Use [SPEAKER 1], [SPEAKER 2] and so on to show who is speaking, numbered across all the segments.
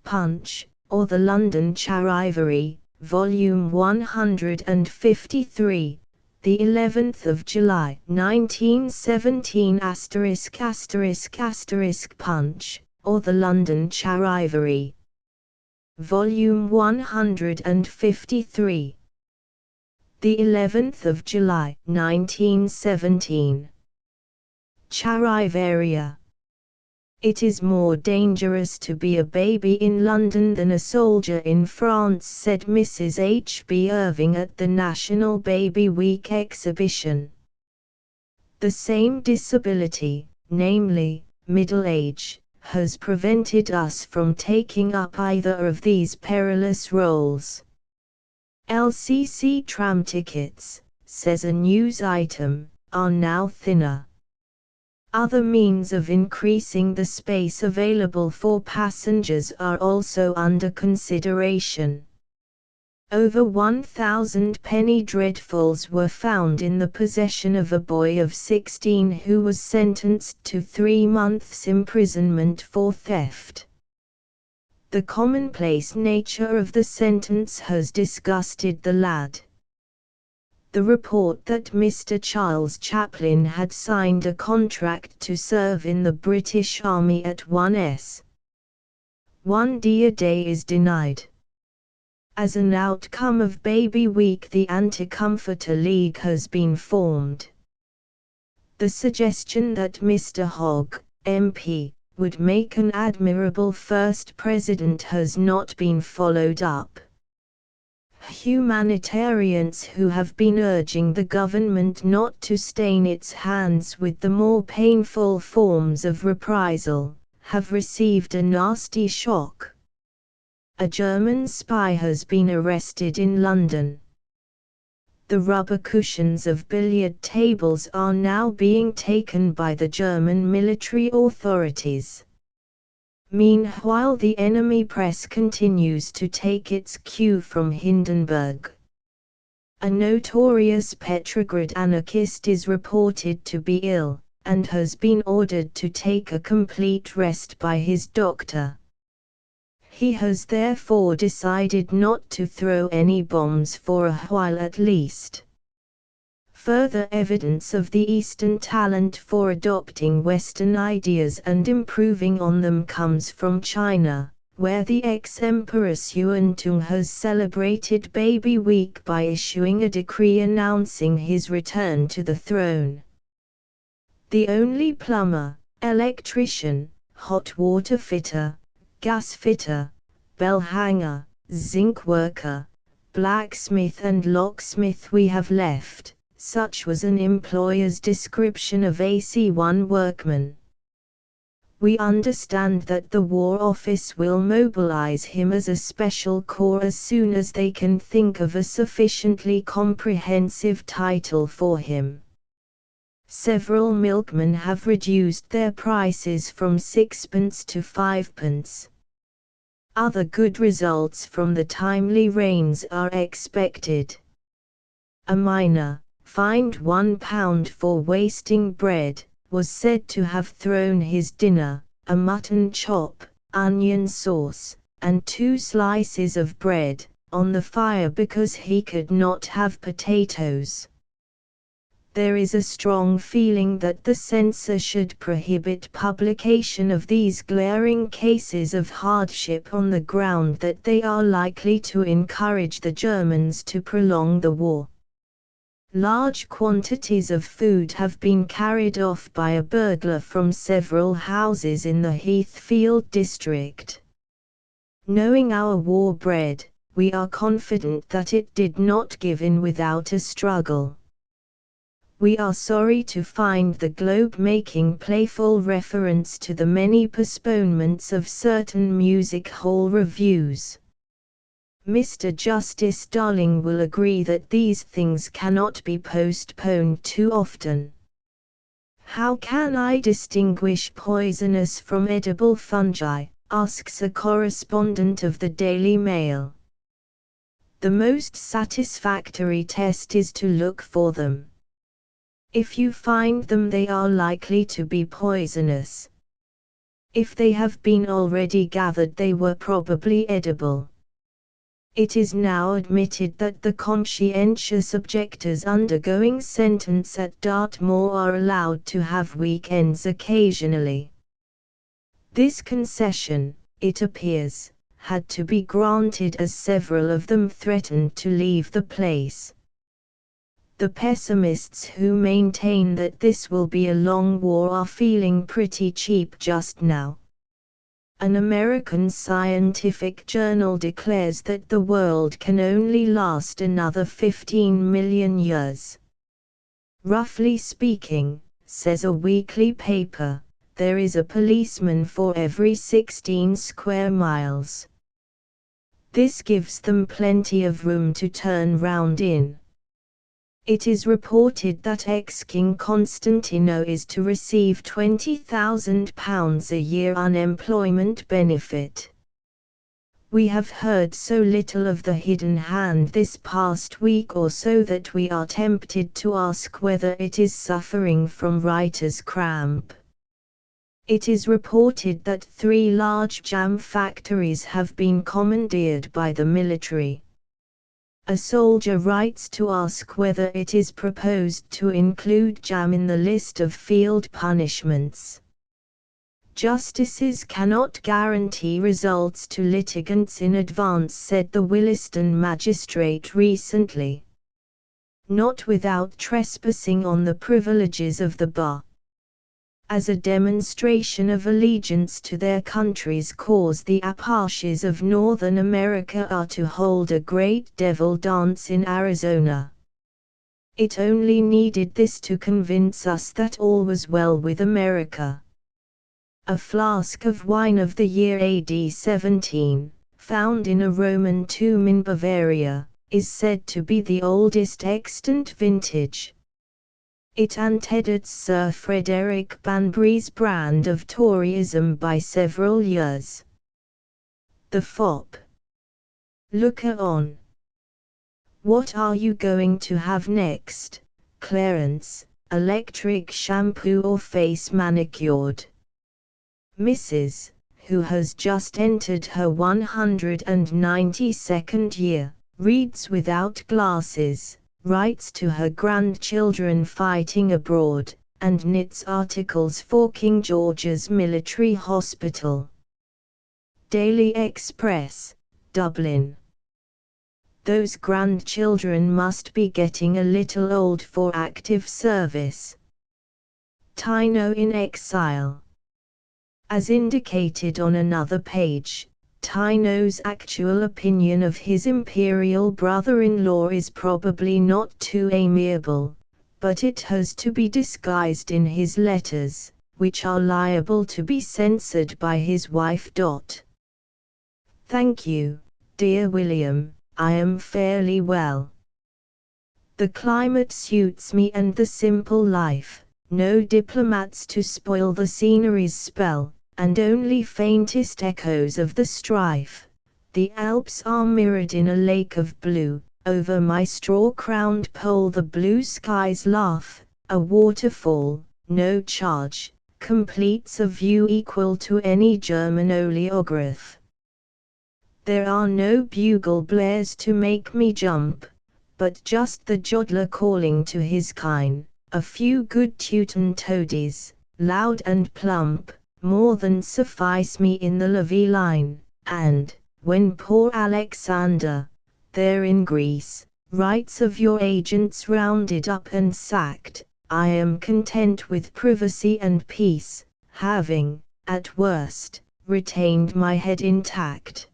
[SPEAKER 1] Punch, or the London Charivari, Volume 153, the 11th of July, 1917 **** Punch, or the London Charivari, Volume 153, the 11th of July, 1917. Charivari. It is more dangerous to be a baby in London than a soldier in France, said Mrs. H. B. Irving at the National Baby Week exhibition. The same disability, namely, middle age, has prevented us from taking up either of these perilous roles. LCC tram tickets, says a news item, are now thinner. Other means of increasing the space available for passengers are also under consideration. Over 1,000 penny dreadfuls were found in the possession of a boy of 16 who was sentenced to 3 months' imprisonment for theft. The commonplace nature of the sentence has disgusted the lad. The report that Mr. Charles Chaplin had signed a contract to serve in the British Army at 1d a day is denied. As an outcome of Baby Week, the Anti-Comforter League has been formed. The suggestion that Mr. Hogg, MP, would make an admirable first president has not been followed up. Humanitarians who have been urging the government not to stain its hands with the more painful forms of reprisal, have received a nasty shock. A German spy has been arrested in London. The rubber cushions of billiard tables are now being taken by the German military authorities. Meanwhile, the enemy press continues to take its cue from Hindenburg. A notorious Petrograd anarchist is reported to be ill, and has been ordered to take a complete rest by his doctor. He has therefore decided not to throw any bombs for a while at least. Further evidence of the Eastern talent for adopting Western ideas and improving on them comes from China, where the ex-Emperor Xuanzong has celebrated Baby Week by issuing a decree announcing his return to the throne. The only plumber, electrician, hot water fitter, gas fitter, bell hanger, zinc worker, blacksmith and locksmith we have left. Such was an employer's description of AC1 workman. We understand that the War Office will mobilize him as a special corps as soon as they can think of a sufficiently comprehensive title for him. Several milkmen have reduced their prices from 6p to 5p. Other good results from the timely rains are expected. A miner, fined £1 for wasting bread, was said to have thrown his dinner, a mutton chop, onion sauce, and 2 slices of bread, on the fire because he could not have potatoes. There is a strong feeling that the censor should prohibit publication of these glaring cases of hardship on the ground that they are likely to encourage the Germans to prolong the war. Large quantities of food have been carried off by a burglar from several houses in the Heathfield district. Knowing our war bread, we are confident that it did not give in without a struggle. We are sorry to find the Globe making playful reference to the many postponements of certain music hall reviews. Mr. Justice Darling will agree that these things cannot be postponed too often. How can I distinguish poisonous from edible fungi? Asks a correspondent of the Daily Mail. The most satisfactory test is to look for them. If you find them, they are likely to be poisonous. If they have been already gathered, they were probably edible. It is now admitted that the conscientious objectors undergoing sentence at Dartmoor are allowed to have weekends occasionally. This concession, it appears, had to be granted as several of them threatened to leave the place. The pessimists who maintain that this will be a long war are feeling pretty cheap just now. An American scientific journal declares that the world can only last another 15 million years. Roughly speaking, says a weekly paper, there is a policeman for every 16 square miles. This gives them plenty of room to turn round in. It is reported that ex-King Constantino is to receive £20,000 a year unemployment benefit. We have heard so little of the hidden hand this past week or so that we are tempted to ask whether it is suffering from writer's cramp. It is reported that 3 large jam factories have been commandeered by the military. A soldier writes to ask whether it is proposed to include jam in the list of field punishments. Justices cannot guarantee results to litigants in advance, said the Williston magistrate recently. Not without trespassing on the privileges of the bar. As a demonstration of allegiance to their country's cause, the Apaches of Northern America are to hold a great devil dance in Arizona. It only needed this to convince us that all was well with America. A flask of wine of the year AD 17, found in a Roman tomb in Bavaria, is said to be the oldest extant vintage. It antedats Sir Frederick Banbury's brand of Toryism by several years. The fop. Looker on. What are you going to have next, Clarence? Electric shampoo or face manicured? Mrs., who has just entered her 192nd year, reads without glasses, writes to her grandchildren fighting abroad, and knits articles for King George's Military Hospital. Daily Express, Dublin. Those grandchildren must be getting a little old for active service. Tino in exile. As indicated on another page, Tino's actual opinion of his imperial brother-in-law is probably not too amiable, but it has to be disguised in his letters, which are liable to be censored by his wife. Thank you, dear William, I am fairly well. The climate suits me and the simple life, no diplomats to spoil the scenery's spell, and only faintest echoes of the strife. The Alps are mirrored in a lake of blue, over my straw-crowned pole the blue skies laugh, a waterfall, no charge, completes a view equal to any German oleograph. There are no bugle blares to make me jump, but just the jodler calling to his kine, a few good Teuton toadies, loud and plump, more than suffice me in the levee line, and, when poor Alexander, there in Greece, writes of your agents rounded up and sacked, I am content with privacy and peace, having, at worst, retained my head intact.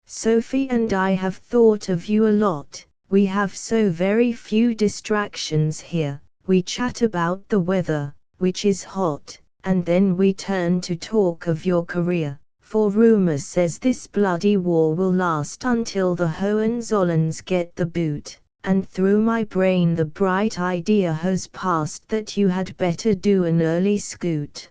[SPEAKER 1] Sophie and I have thought of you a lot, we have so very few distractions here, we chat about the weather, which is hot, and then we turn to talk of your career, for rumor says this bloody war will last until the Hohenzollerns get the boot, and through my brain the bright idea has passed that you had better do an early scoot.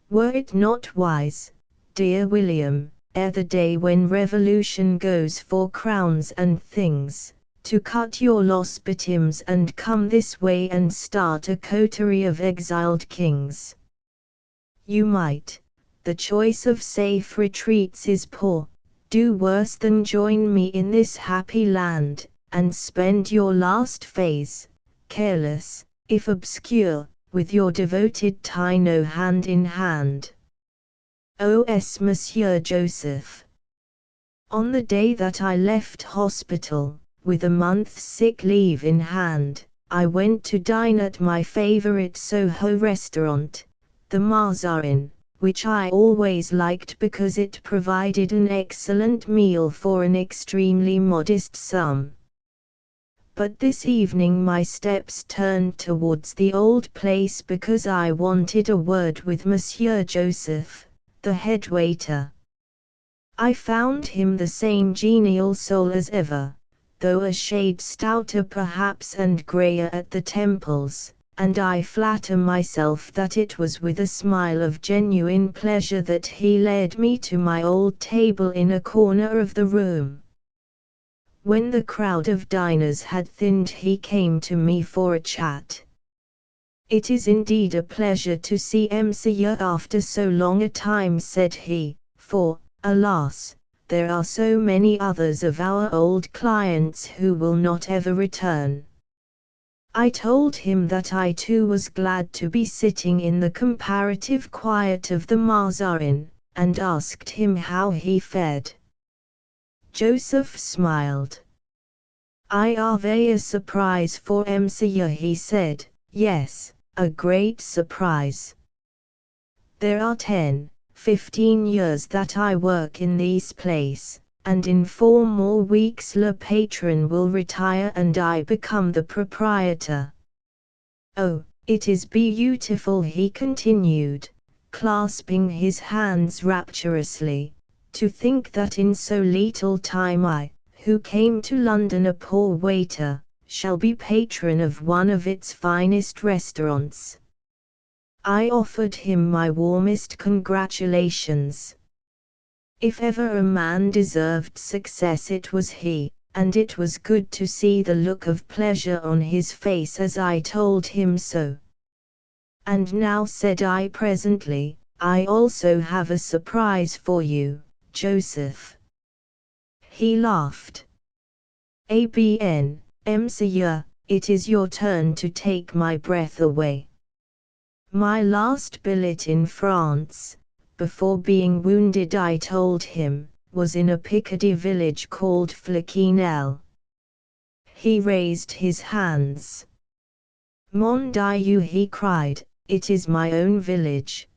[SPEAKER 1] Were it not wise, dear William, ere the day when revolution goes for crowns and things, to cut your losbitims and come this way and start a coterie of exiled kings? You might, the choice of safe retreats is poor, do worse than join me in this happy land, and spend your last phase, careless, if obscure, with your devoted Tino hand in hand. O.S. Monsieur Joseph. On the day that I left hospital, with a month's sick leave in hand, I went to dine at my favorite Soho restaurant, the Mazarin, which I always liked because it provided an excellent meal for an extremely modest sum. But this evening my steps turned towards the old place because I wanted a word with Monsieur Joseph, the head waiter. I found him the same genial soul as ever, though a shade stouter perhaps and greyer at the temples, and I flatter myself that it was with a smile of genuine pleasure that he led me to my old table in a corner of the room. When the crowd of diners had thinned, he came to me for a chat. "It is indeed a pleasure to see Monsieur after so long a time," said he, "for, alas, there are so many others of our old clients who will not ever return." I told him that I too was glad to be sitting in the comparative quiet of the Mazarin, and asked him how he fared. Joseph smiled. "I have a surprise for Monsieur," he said. "Yes, a great surprise. There are 15 years that I work in this place, and in 4 more weeks le patron will retire and I become the proprietor. Oh, it is beautiful," he continued, clasping his hands rapturously, "to think that in so little time I, who came to London a poor waiter, shall be patron of one of its finest restaurants." I offered him my warmest congratulations. If ever a man deserved success it was he, and it was good to see the look of pleasure on his face as I told him so. "And now," said I presently, "I also have a surprise for you, Joseph." He laughed. Monsieur, it is your turn to take my breath away. My last billet in France, before being wounded, I told him, was in a Picardy village called Flequinel. He raised his hands. "Mon Dieu," he cried, "it is my own village."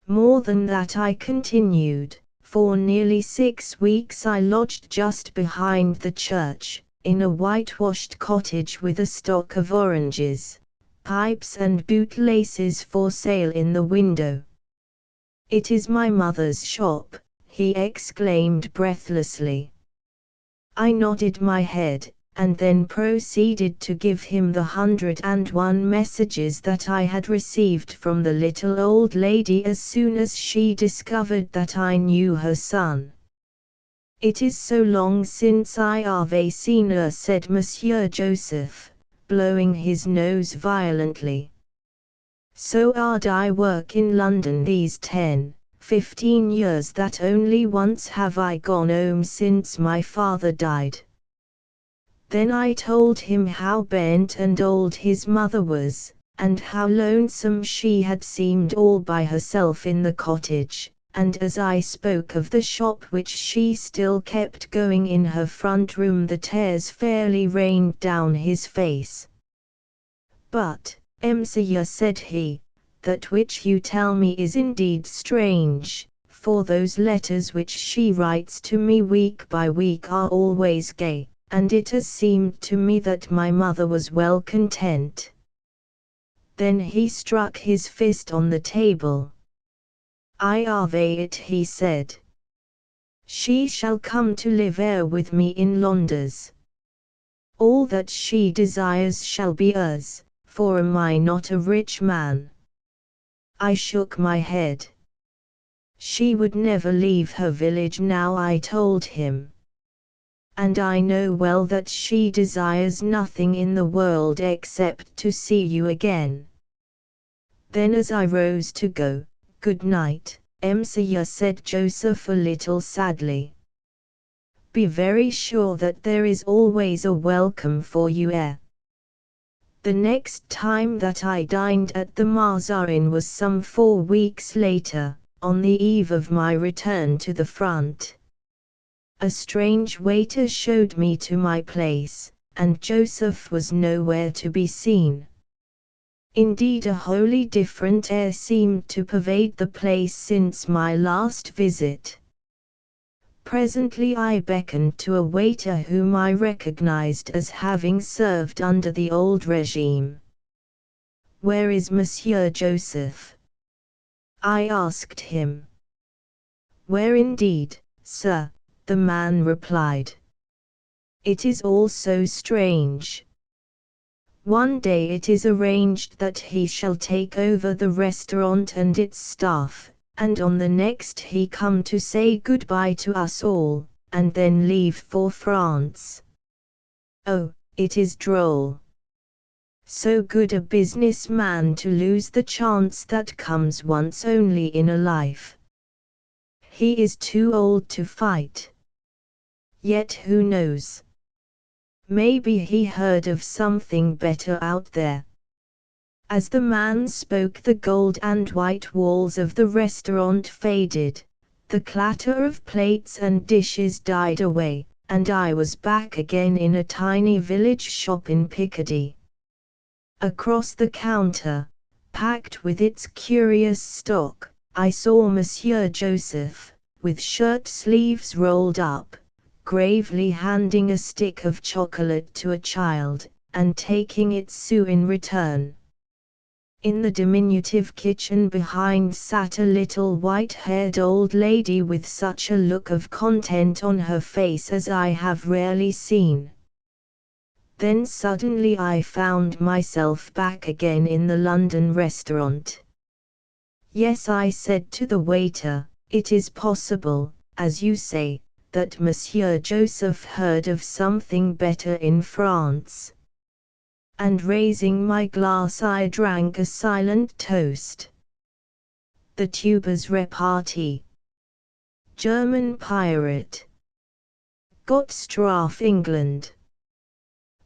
[SPEAKER 1] "More than that," I continued, "for nearly 6 weeks I lodged just behind the church, in a whitewashed cottage with a stock of oranges, pipes and bootlaces for sale in the window." "It is my mother's shop," he exclaimed breathlessly. I nodded my head, and then proceeded to give him the 101 messages that I had received from the little old lady as soon as she discovered that I knew her son. "It is so long since I have seen her," said Monsieur Joseph, blowing his nose violently. "So hard I work in London these 15 years that only once have I gone home since my father died." Then I told him how bent and old his mother was, and how lonesome she had seemed all by herself in the cottage, and as I spoke of the shop which she still kept going in her front room, the tears fairly rained down his face. "But, Monsieur," said he, "that which you tell me is indeed strange, for those letters which she writes to me week by week are always gay, and it has seemed to me that my mother was well content." Then he struck his fist on the table. "I have it," he said. "She shall come to live here with me in Londres. All that she desires shall be hers, for am I not a rich man?" I shook my head. "She would never leave her village now," I told him. "And I know well that she desires nothing in the world except to see you again." Then as I rose to go, "Good night, Monsieur," said Joseph a little sadly. "Be very sure that there is always a welcome for you here." The next time that I dined at the Mazarin was some 4 weeks later, on the eve of my return to the front. A strange waiter showed me to my place, and Joseph was nowhere to be seen. Indeed, a wholly different air seemed to pervade the place since my last visit. Presently I beckoned to a waiter whom I recognized as having served under the old regime. "Where is Monsieur Joseph?" I asked him. "Where indeed, sir?" the man replied. "It is all so strange. One day it is arranged that he shall take over the restaurant and its staff, and on the next he come to say goodbye to us all, and then leave for France. Oh, it is droll. So good a businessman to lose the chance that comes once only in a life. He is too old to fight. Yet who knows? Maybe he heard of something better out there." As the man spoke, the gold and white walls of the restaurant faded, the clatter of plates and dishes died away, and I was back again in a tiny village shop in Picardy. Across the counter, packed with its curious stock, I saw Monsieur Joseph, with shirt sleeves rolled up, gravely handing a stick of chocolate to a child, and taking its sou in return. In the diminutive kitchen behind sat a little white-haired old lady with such a look of content on her face as I have rarely seen. Then suddenly I found myself back again in the London restaurant. "Yes," I said to the waiter, "it is possible, as you say, that Monsieur Joseph heard of something better in France." And raising my glass I drank a silent toast. The tuber's repartee. German pirate. Gottstrafe England.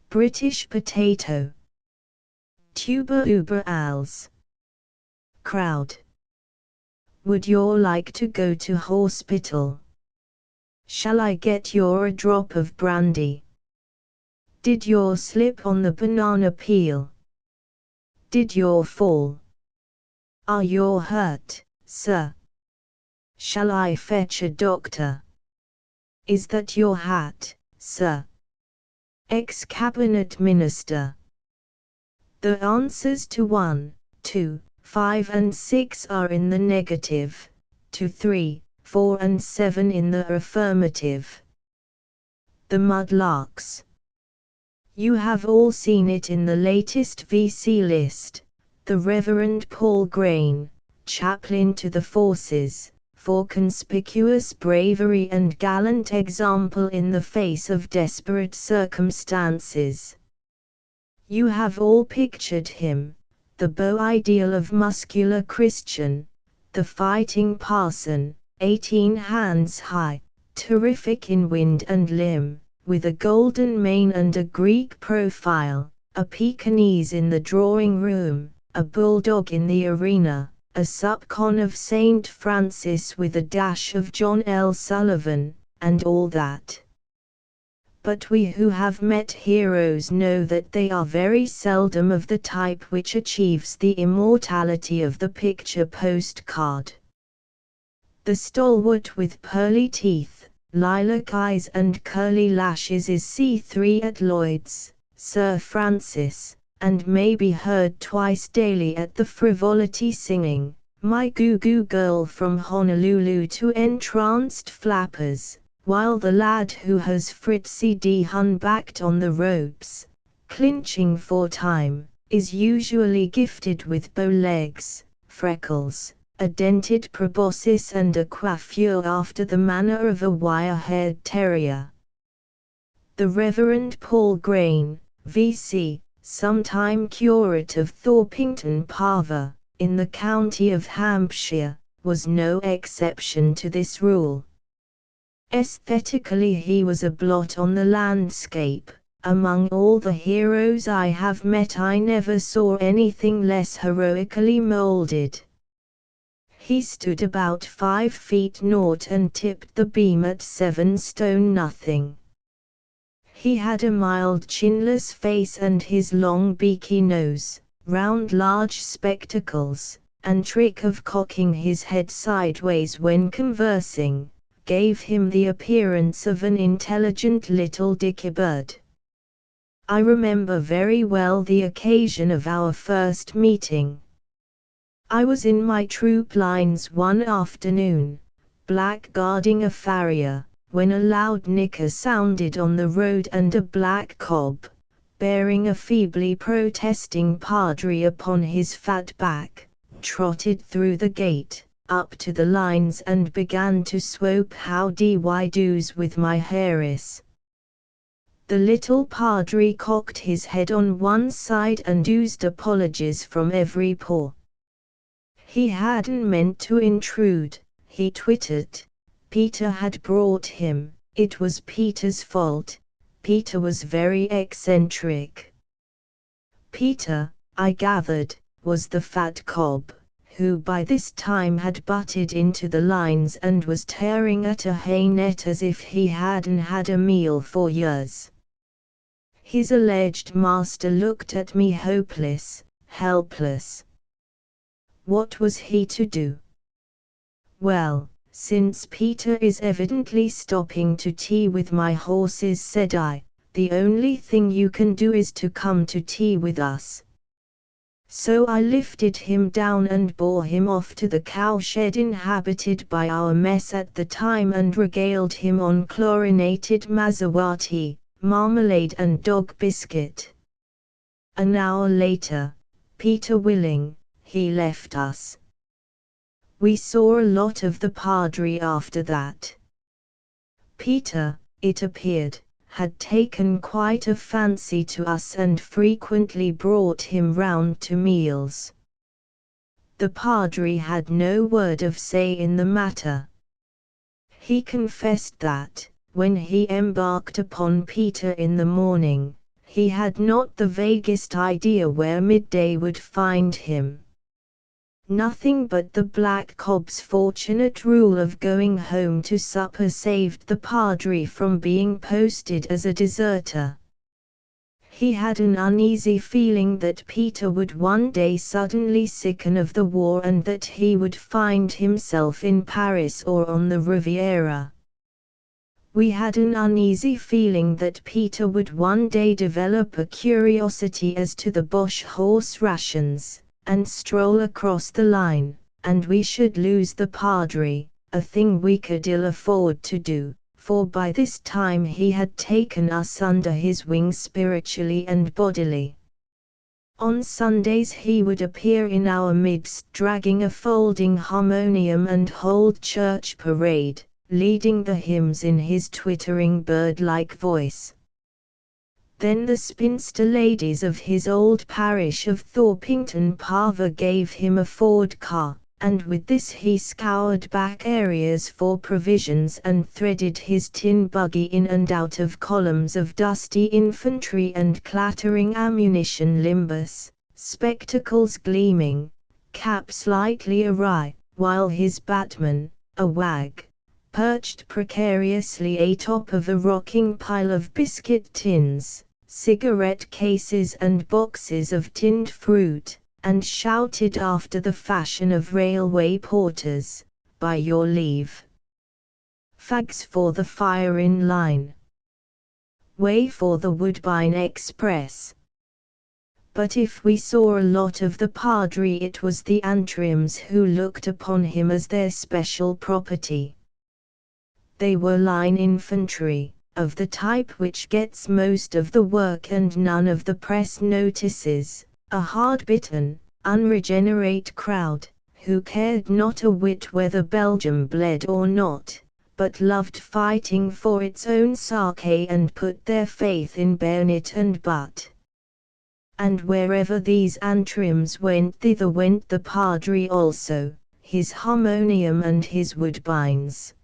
[SPEAKER 1] British potato. Tuber über alles. Crowd. Would you like to go to hospital? Shall I get you a drop of brandy? Did you slip on the banana peel? Did you fall? Are you hurt, sir? Shall I fetch a doctor? Is that your hat, sir? Ex-cabinet minister. The answers to 1, 2, 5 and 6 are in the negative, to 3, 4 and 7 in the affirmative. The mudlarks. You have all seen it in the latest VC list. The Reverend Paul Grain, chaplain to the forces, for conspicuous bravery and gallant example in the face of desperate circumstances. You have all pictured him, the beau ideal of muscular Christian, the fighting parson, 18 hands high, terrific in wind and limb, with a golden mane and a Greek profile, a Pekingese in the drawing room, a bulldog in the arena, a subcon of St. Francis with a dash of John L. Sullivan, and all that. But we who have met heroes know that they are very seldom of the type which achieves the immortality of the picture postcard. The stalwart with pearly teeth, lilac eyes and curly lashes is C3 at Lloyd's, Sir Francis, and may be heard twice daily at the Frivolity singing, "My Goo Goo Girl" from Honolulu to entranced flappers, while the lad who has Fritzy D. Hun backed on the ropes, clinching for time, is usually gifted with bow legs, freckles, a dented proboscis and a coiffure after the manner of a wire-haired terrier. The Reverend Paul Grain, V.C., sometime curate of Thorpington Parva, in the county of Hampshire, was no exception to this rule. Aesthetically he was a blot on the landscape. Among all the heroes I have met I never saw anything less heroically molded. He stood about 5 feet naught and tipped the beam at 7 stone nothing. He had a mild chinless face and his long beaky nose, round large spectacles, and trick of cocking his head sideways when conversing, gave him the appearance of an intelligent little dickybird. I remember very well the occasion of our first meeting. I was in my troop lines one afternoon, blackguarding a farrier, when a loud nicker sounded on the road and a black cob, bearing a feebly protesting padre upon his fat back, trotted through the gate, up to the lines and began to swope howdy-why-do's with my heirs. The little padre cocked his head on one side and oozed apologies from every pore. He hadn't meant to intrude, he twittered. Peter had brought him, it was Peter's fault, Peter was very eccentric. Peter, I gathered, was the fat cob, who by this time had butted into the lines and was tearing at a hay net as if he hadn't had a meal for years. His alleged master looked at me hopeless, helpless. What was he to do? Well, since Peter is evidently stopping to tea with my horses, said I, the only thing you can do is to come to tea with us. So I lifted him down and bore him off to the cowshed inhabited by our mess at the time and regaled him on chlorinated Maserati, marmalade and dog biscuit. An hour later, Peter willing, he left us. We saw a lot of the padre after that. Peter, it appeared, had taken quite a fancy to us and frequently brought him round to meals. The padre had no word of say in the matter. He confessed that, when he embarked upon Peter in the morning, he had not the vaguest idea where midday would find him. Nothing but the black cob's fortunate rule of going home to supper saved the padre from being posted as a deserter. He had an uneasy feeling that Peter would one day suddenly sicken of the war and that he would find himself in Paris or on the Riviera. We had an uneasy feeling that Peter would one day develop a curiosity as to the Boche horse rations, and stroll across the line, and we should lose the padre, a thing we could ill afford to do, for by this time he had taken us under his wing spiritually and bodily. On Sundays he would appear in our midst dragging a folding harmonium and hold church parade, leading the hymns in his twittering bird-like voice. Then the spinster ladies of his old parish of Thorpington Parva gave him a Ford car, and with this he scoured back areas for provisions and threaded his tin buggy in and out of columns of dusty infantry and clattering ammunition limbus, spectacles gleaming, cap slightly awry, while his batman, a wag, perched precariously atop of a rocking pile of biscuit tins, cigarette cases and boxes of tinned fruit, and shouted after the fashion of railway porters, "By your leave. Fags for the fire in line. Way for the Woodbine Express." But if we saw a lot of the padre, it was the Antrims who looked upon him as their special property. They were line infantry, of the type which gets most of the work and none of the press notices, a hard-bitten, unregenerate crowd, who cared not a whit whether Belgium bled or not, but loved fighting for its own sake and put their faith in bayonet and butt. And wherever these Antrims went, thither went the padre also. his harmonium and his woodbines.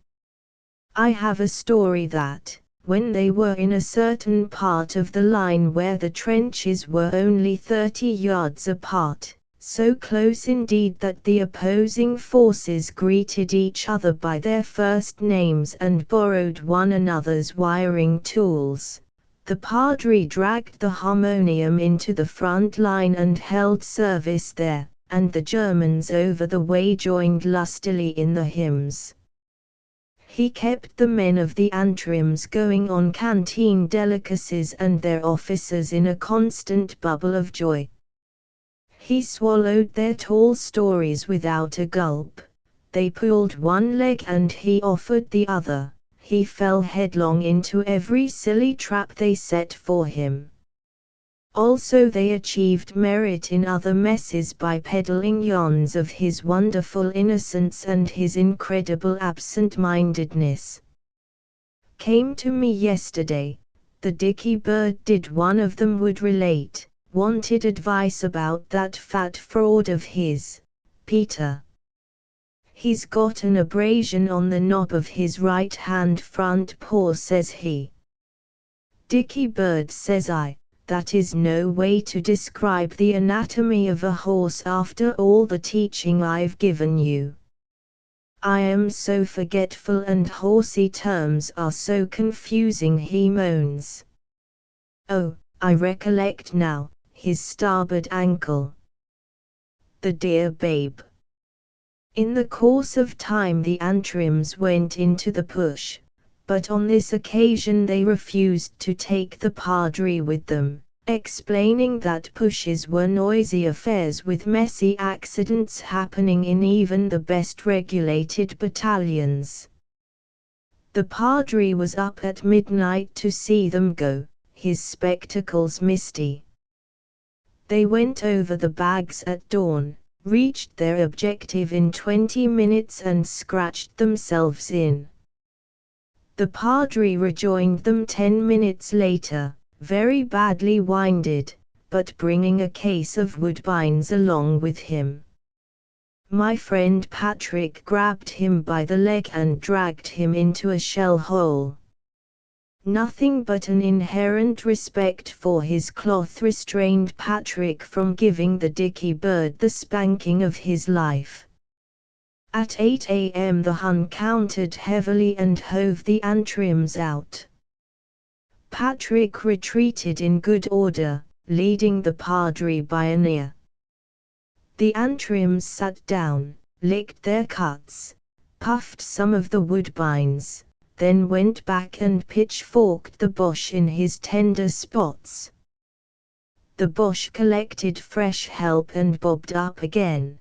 [SPEAKER 1] I have a story that, when they were in a certain part of the line where the trenches were only 30 yards apart, so close indeed that the opposing forces greeted each other by their first names and borrowed one another's wiring tools, the padre dragged the harmonium into the front line and held service there, and the Germans over the way joined lustily in the hymns. He kept the men of the antrims going on canteen delicacies and their officers in a constant bubble of joy. He swallowed their tall stories without a gulp. They pulled one leg and he offered the other. He fell headlong into every silly trap they set for him. Also they achieved merit in other messes by peddling yarns of his wonderful innocence and his incredible absent-mindedness. Came to me yesterday, the dicky bird did one of them would relate, wanted advice about that fat fraud of his, Peter. He's got an abrasion on the knob of his right-hand front paw, says he. Dicky bird, says I. That is no way to describe the anatomy of a horse after all the teaching I've given you. I am so forgetful and horsey terms are so confusing, he moans. Oh, I recollect now, his starboard ankle. The dear babe. In the course of time the antrims went into the push, but on this occasion they refused to take the padre with them, explaining that pushes were noisy affairs with messy accidents happening in even the best regulated battalions. The padre was up at midnight to see them go, his spectacles misty. They went over the bags at dawn, reached their objective in 20 minutes and scratched themselves in. The padre rejoined them 10 minutes later, very badly winded, but bringing a case of woodbines along with him. My friend Patrick grabbed him by the leg and dragged him into a shell hole. Nothing but an inherent respect for his cloth restrained Patrick from giving the dicky bird the spanking of his life. At 8 a.m. the Hun countered heavily and hove the antrims out. Patrick retreated in good order, leading the padre by an ear. The antrims sat down, licked their cuts, puffed some of the woodbines, then went back and pitchforked the Boche in his tender spots. The Boche collected fresh help and bobbed up again.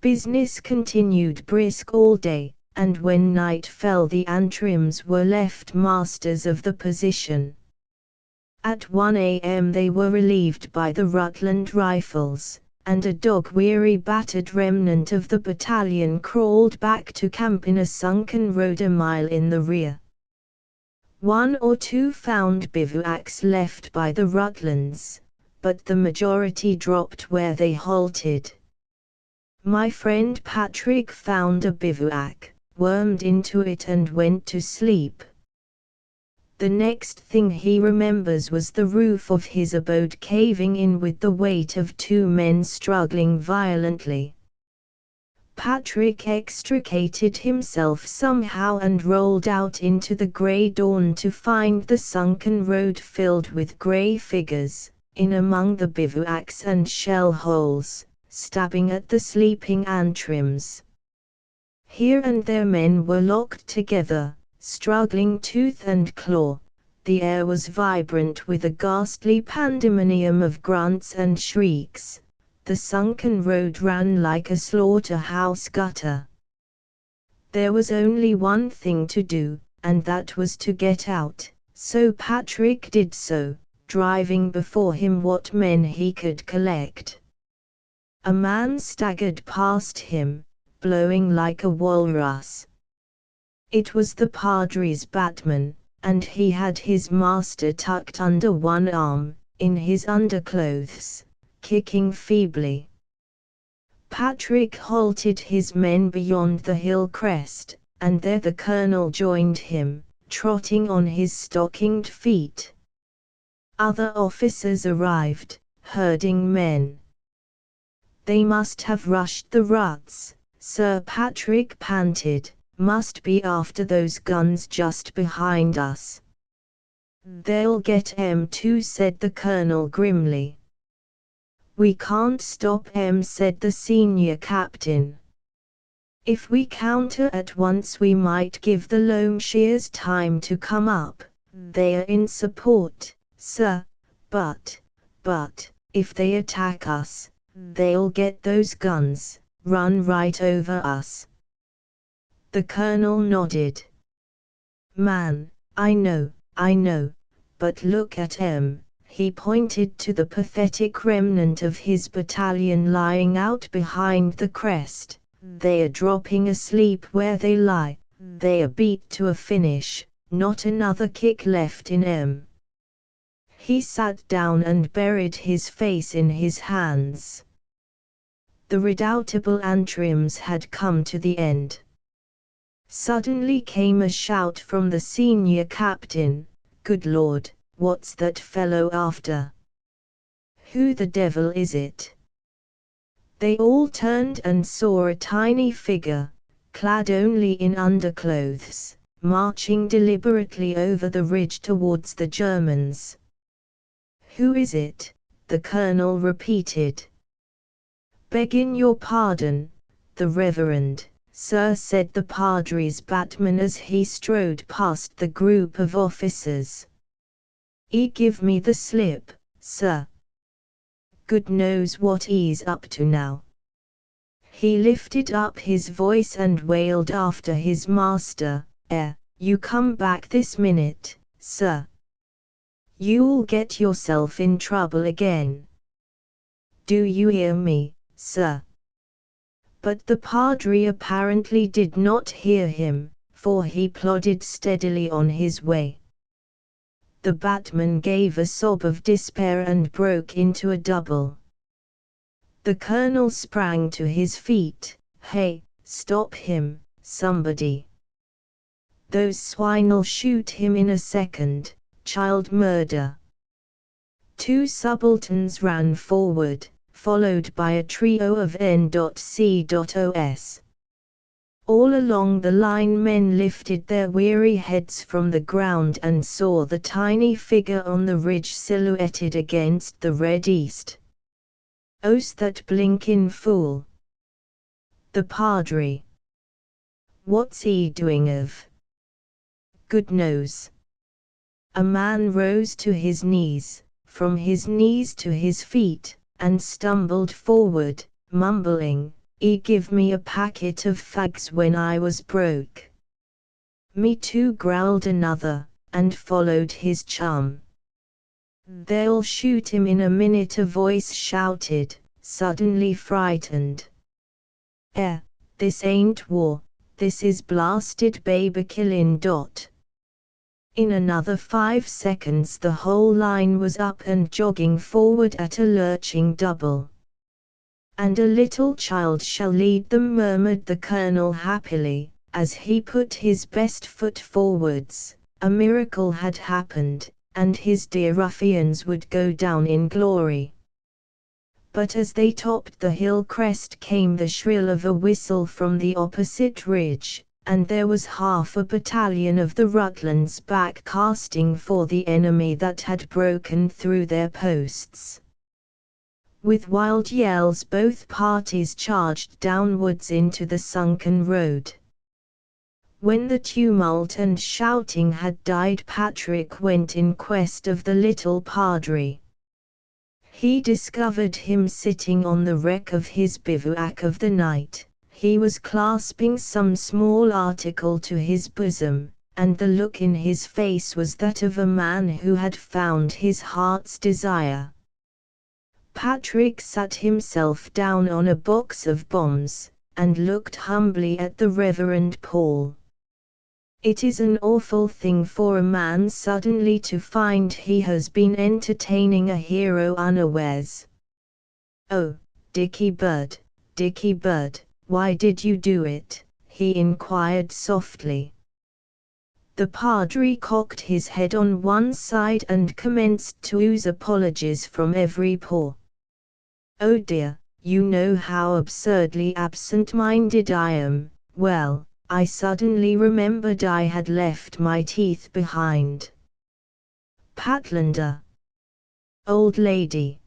[SPEAKER 1] Business continued brisk all day, and when night fell the antrims were left masters of the position. At 1 a.m. they were relieved by the Rutland Rifles, and a dog-weary battered remnant of the battalion crawled back to camp in a sunken road a mile in the rear. 1 or 2 found bivouacs left by the Rutlands, but the majority dropped where they halted. My friend Patrick found a bivouac, wormed into it and went to sleep. The next thing he remembers was the roof of his abode caving in with the weight of 2 men struggling violently. Patrick extricated himself somehow and rolled out into the grey dawn to find the sunken road filled with grey figures, in among the bivouacs and shell holes, stabbing at the sleeping antrims. Here and there men were locked together, struggling tooth and claw. The air was vibrant with a ghastly pandemonium of grunts and shrieks. The sunken road ran like a slaughterhouse gutter. There was only one thing to do, and that was to get out, so Patrick did so, driving before him what men he could collect. A man staggered past him, blowing like a walrus. It was the padre's batman, and he had his master tucked under one arm, in his underclothes, kicking feebly. Patrick halted his men beyond the hill crest, and there the colonel joined him, trotting on his stockinged feet. Other officers arrived, herding men. "They must have rushed the ruts," Sir Patrick panted, "must be after those guns just behind us." "They'll get 'em too," said the colonel grimly. "We can't stop 'em," said the senior captain. "If we counter at once we might give the Loamshirs time to come up. They're in support, sir, but, if they attack us, they'll get those guns, run right over us." The colonel nodded. "Man, I know, but look at 'em." He pointed to the pathetic remnant of his battalion lying out behind the crest. "They're dropping asleep where they lie, they're beat to a finish, not another kick left in 'em." He sat down and buried his face in his hands. The redoubtable Antrims had come to the end. Suddenly came a shout from the senior captain, "Good Lord, what's that fellow after? Who the devil is it?" They all turned and saw a tiny figure, clad only in underclothes, marching deliberately over the ridge towards the Germans. "Who is it?" the colonel repeated. "Begging your pardon, the Reverend, sir," said the Padre's batman as he strode past the group of officers. "'E give me the slip, sir. Good knows what 'e's up to now." He lifted up his voice and wailed after his master, "You come back this minute, sir. You'll get yourself in trouble again. Do you hear me, sir?" But the Padre apparently did not hear him, for he plodded steadily on his way. The batman gave a sob of despair and broke into a double. The colonel sprang to his feet. "Hey, stop him, somebody. Those swine'll shoot him in a second, child murder." Two subalterns ran forward, followed by a trio of N.C.Os. All along the line men lifted their weary heads from the ground and saw the tiny figure on the ridge silhouetted against the red east. "Oh's that blinkin' fool! The Padre! What's he doing of? Good knows." A man rose to his knees, from his knees to his feet, and stumbled forward, mumbling, "'E give me a packet of fags when I was broke." "Me too," growled another, and followed his chum. "They'll shoot him in a minute," a voice shouted, suddenly frightened. This ain't war, this is blasted baby killin'." In another 5 seconds the whole line was up and jogging forward at a lurching double. "And a little child shall lead them," murmured the colonel happily, as he put his best foot forwards. A miracle had happened, and his dear ruffians would go down in glory. But as they topped the hill crest came the shrill of a whistle from the opposite ridge, and there was half a battalion of the Rutlands back casting for the enemy that had broken through their posts. With wild yells both parties charged downwards into the sunken road. When the tumult and shouting had died, Patrick went in quest of the little Padre. He discovered him sitting on the wreck of his bivouac of the night. He was clasping some small article to his bosom, and the look in his face was that of a man who had found his heart's desire. Patrick sat himself down on a box of bombs, and looked humbly at the Reverend Paul. It is an awful thing for a man suddenly to find he has been entertaining a hero unawares. "Oh, Dickie Bird, Dicky Bird, why did you do it? He inquired softly. The padre cocked his head on one side and commenced to ooze apologies from every pore. Oh dear, you know how absurdly absent-minded I am. Well, I suddenly remembered I had left my teeth behind. Patlander. Old lady.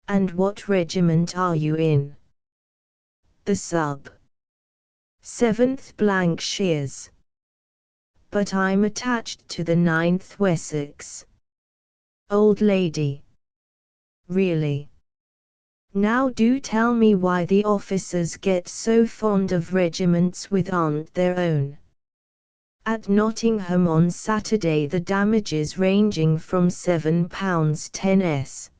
[SPEAKER 1] And what regiment are you in? The sub. 7th blank shears. But I'm attached to the 9th Wessex. Old lady. Really? Now do tell me why the officers get so fond of regiments with aren't their own. At Nottingham on Saturday the damages ranging from £7 10s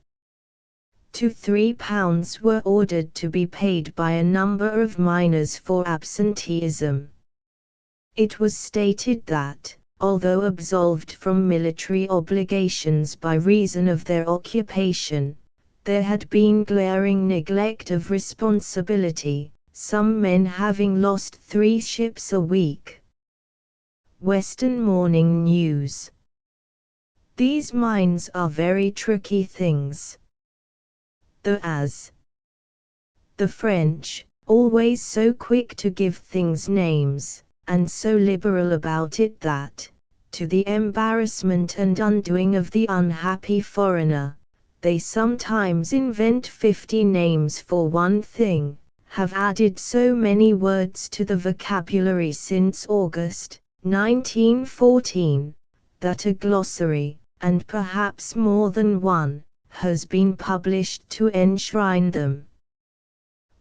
[SPEAKER 1] to £3 were ordered to be paid by a number of miners for absenteeism. It was stated that, although absolved from military obligations by reason of their occupation, there had been glaring neglect of responsibility, some men having lost 3 ships a week. Western Morning News. These mines are very tricky things. The French, always so quick to give things names, and so liberal about it that, to the embarrassment and undoing of the unhappy foreigner, they sometimes invent 50 names for one thing, have added so many words to the vocabulary since August 1914, that a glossary, and perhaps more than one, has been published to enshrine them.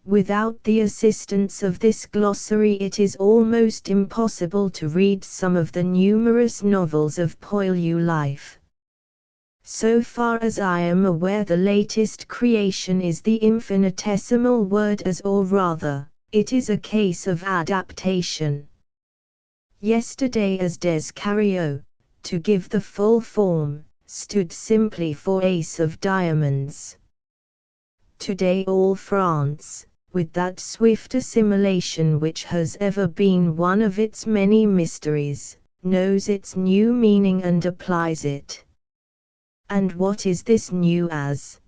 [SPEAKER 1] Without the assistance of this glossary it is almost impossible to read some of the numerous novels of Poilu life. So far as I am aware the latest creation is the infinitesimal word as, or rather, it is a case of adaptation. Yesterday as des Carriot, to give the full form, stood simply for Ace of Diamonds. Today all France, with that swift assimilation which has ever been one of its many mysteries, knows its new meaning and applies it. And what is this new as?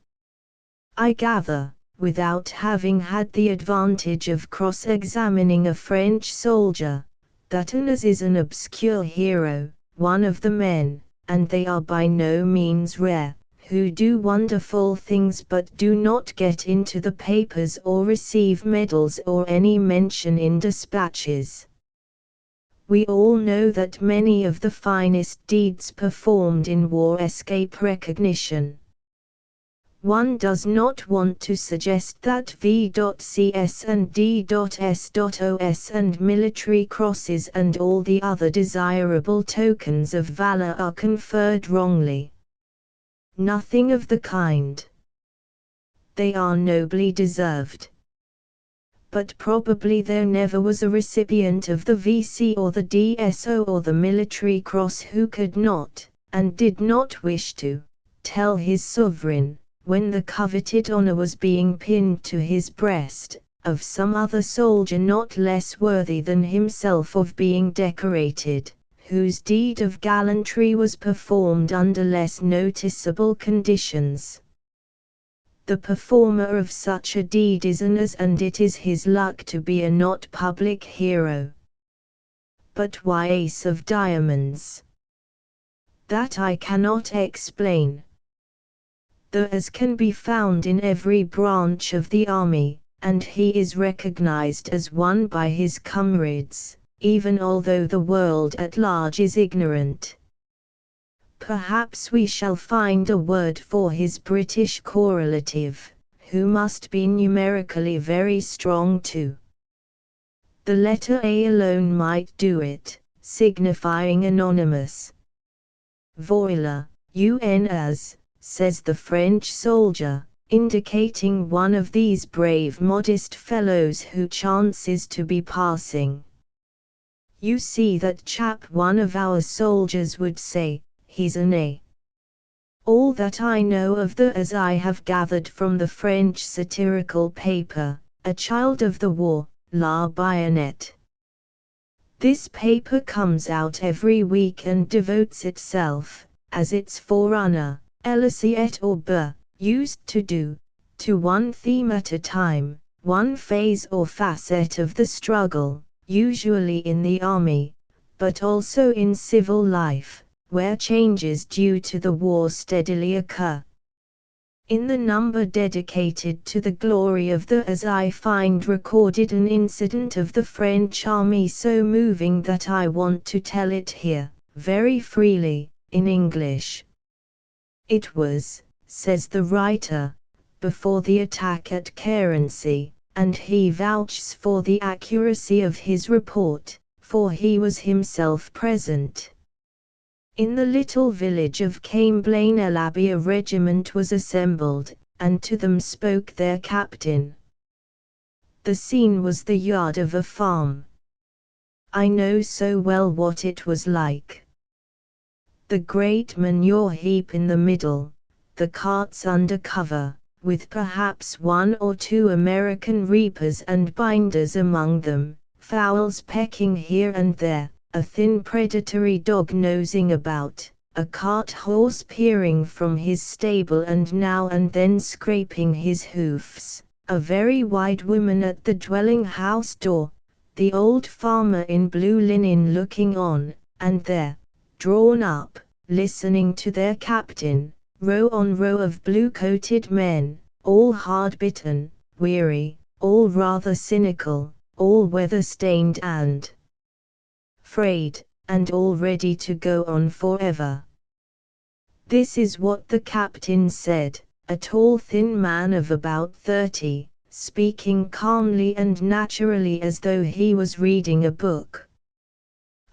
[SPEAKER 1] I gather, without having had the advantage of cross-examining a French soldier, that an as is an obscure hero, one of the men, and they are by no means rare, who do wonderful things but do not get into the papers or receive medals or any mention in dispatches. We all know that many of the finest deeds performed in war escape recognition. One does not want to suggest that V.CS and D.S.OS and military crosses and all the other desirable tokens of valor are conferred wrongly. Nothing of the kind. They are nobly deserved. But probably there never was a recipient of the VC or the DSO or the military cross who could not, and did not wish to, tell his sovereign, when the coveted honor was being pinned to his breast, of some other soldier not less worthy than himself of being decorated, whose deed of gallantry was performed under less noticeable conditions. The performer of such a deed is an as, and it is his luck to be a not public hero. But why Ace of Diamonds? That I cannot explain. The as can be found in every branch of the army, and he is recognized as one by his comrades, even although the world at large is ignorant. Perhaps we shall find a word for his British correlative, who must be numerically very strong too. The letter A alone might do it, signifying anonymous. Voila, UN as, says the French soldier, indicating one of these brave modest fellows who chances to be passing. You see that chap, one of our soldiers would say, he's an A. All that I know of the as I have gathered from the French satirical paper, a child of the war, La Bayonet. This paper comes out every week and devotes itself, as its forerunner, Elysée et Aube, used to do, to one theme at a time, one phase or facet of the struggle, usually in the army, but also in civil life, where changes due to the war steadily occur. In the number dedicated to the glory of the as I find recorded an incident of the French army so moving that I want to tell it here, very freely, in English. It was, says the writer, before the attack at Charivari, and he vouches for the accuracy of his report, for he was himself present. In the little village of Camblane-el-Abbey a regiment was assembled, and to them spoke their captain. The scene was the yard of a farm. I know so well what it was like. The great manure heap in the middle, the carts under cover, with perhaps one or two American reapers and binders among them, fowls pecking here and there, a thin predatory dog nosing about, a cart horse peering from his stable and now and then scraping his hoofs, a very wide woman at the dwelling-house door, the old farmer in blue linen looking on, and there, drawn up, listening to their captain, row on row of blue-coated men, all hard-bitten, weary, all rather cynical, all weather-stained and frayed, and all ready to go on forever. This is what the captain said, a tall thin man of about 30, speaking calmly and naturally as though he was reading a book.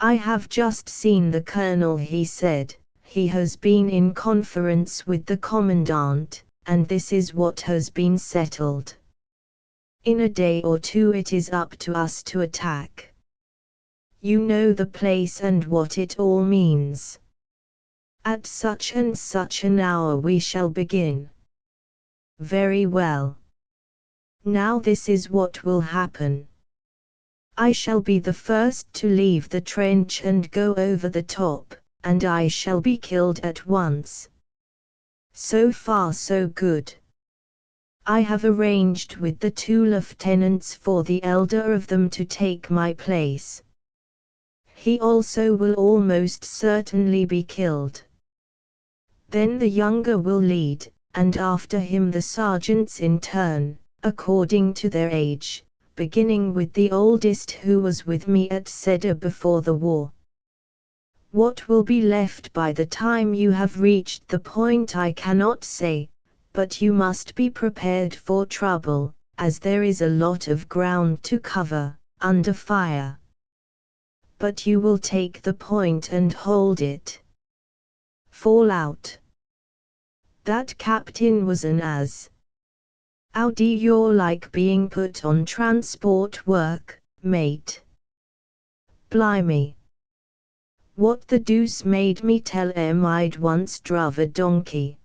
[SPEAKER 1] I have just seen the colonel, he said. He has been in conference with the commandant, and this is what has been settled. In a day or two it is up to us to attack. You know the place and what it all means. At such and such an hour we shall begin. Very well. Now this is what will happen. I shall be the first to leave the trench and go over the top, and I shall be killed at once. So far so good. I have arranged with the two lieutenants for the elder of them to take my place. He also will almost certainly be killed. Then the younger will lead, and after him the sergeants in turn, according to their age, beginning with the oldest who was with me at Sedan before the war. What will be left by the time you have reached the point I cannot say, but you must be prepared for trouble, as there is a lot of ground to cover, under fire. But you will take the point and hold it. Fall out. That captain was an ass. Howdy, you're like being put on transport work, mate. Blimey. What the deuce made me tell him I'd once druv a donkey?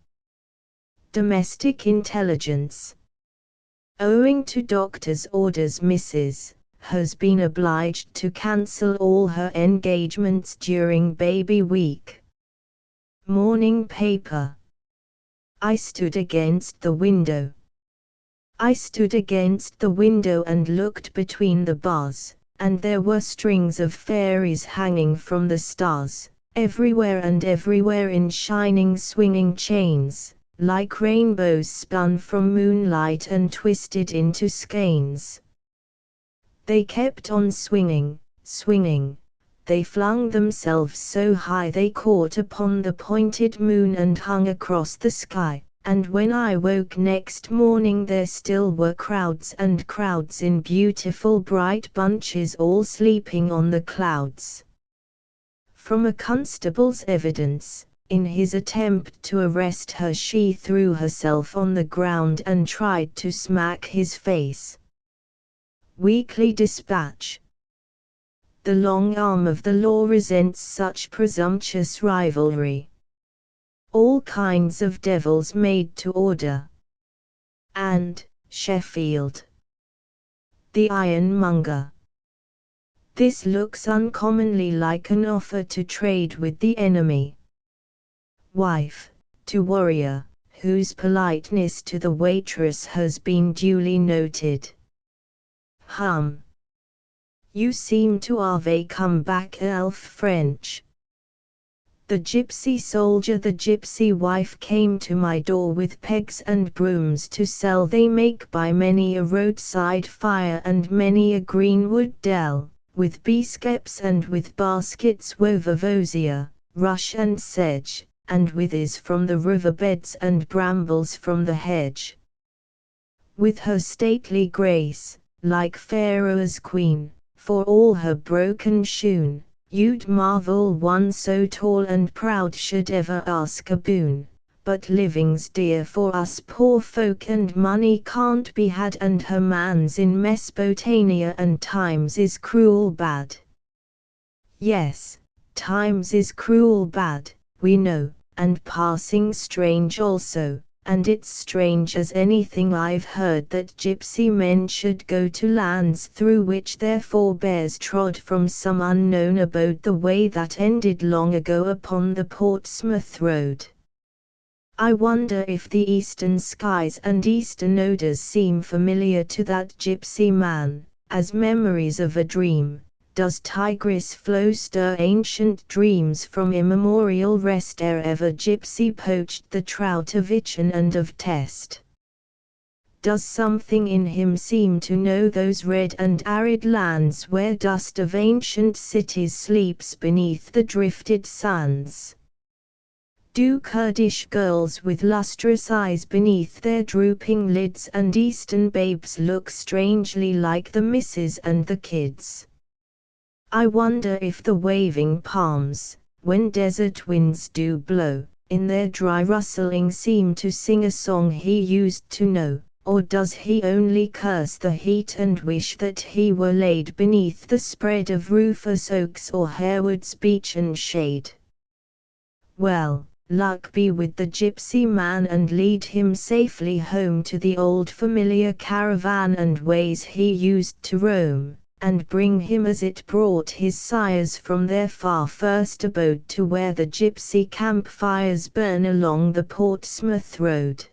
[SPEAKER 1] Domestic intelligence. Owing to doctor's orders, Mrs. has been obliged to cancel all her engagements during baby week. Morning paper. I stood against the window. I stood against the window and looked between the bars, and there were strings of fairies hanging from the stars, everywhere and everywhere in shining swinging chains, like rainbows spun from moonlight and twisted into skeins. They kept on swinging, swinging. They flung themselves so high they caught upon the pointed moon and hung across the sky, and when I woke next morning there still were crowds and crowds in beautiful bright bunches all sleeping on the clouds. From a constable's evidence, in his attempt to arrest her she threw herself on the ground and tried to smack his face. Weekly Dispatch. The long arm of the law resents such presumptuous rivalry. All kinds of devils made to order. And, Sheffield. The ironmonger. This looks uncommonly like an offer to trade with the enemy. Wife, to warrior, whose politeness to the waitress has been duly noted. You seem to have come back elf French. The gypsy soldier. The gypsy wife came to my door with pegs and brooms to sell. They make by many a roadside fire and many a greenwood dell, with beeskeps and with baskets wove of osier, rush and sedge, and withes from the river beds and brambles from the hedge. With her stately grace, like Pharaoh's queen, for all her broken shoon, you'd marvel one so tall and proud should ever ask a boon. But living's dear for us poor folk and money can't be had, and her man's in Mesopotamia and times is cruel bad. Yes, times is cruel bad, we know, and passing strange also. And it's strange as anything I've heard that gypsy men should go to lands through which their forebears trod from some unknown abode, the way that ended long ago upon the Portsmouth road. I wonder if the eastern skies and eastern odors seem familiar to that gypsy man, as memories of a dream. Does Tigris flow stir ancient dreams from immemorial rest ere ever gypsy poached the trout of Itchen and of Test? Does something in him seem to know those red and arid lands where dust of ancient cities sleeps beneath the drifted suns? Do Kurdish girls with lustrous eyes beneath their drooping lids and eastern babes look strangely like the misses and the kids? I wonder if the waving palms, when desert winds do blow, in their dry rustling seem to sing a song he used to know, or does he only curse the heat and wish that he were laid beneath the spread of Rufus oaks or Harewood's beechen shade? Well, luck be with the gypsy man, and lead him safely home to the old familiar caravan and ways he used to roam, and bring him as it brought his sires from their far first abode to where the gypsy campfires burn along the Portsmouth road.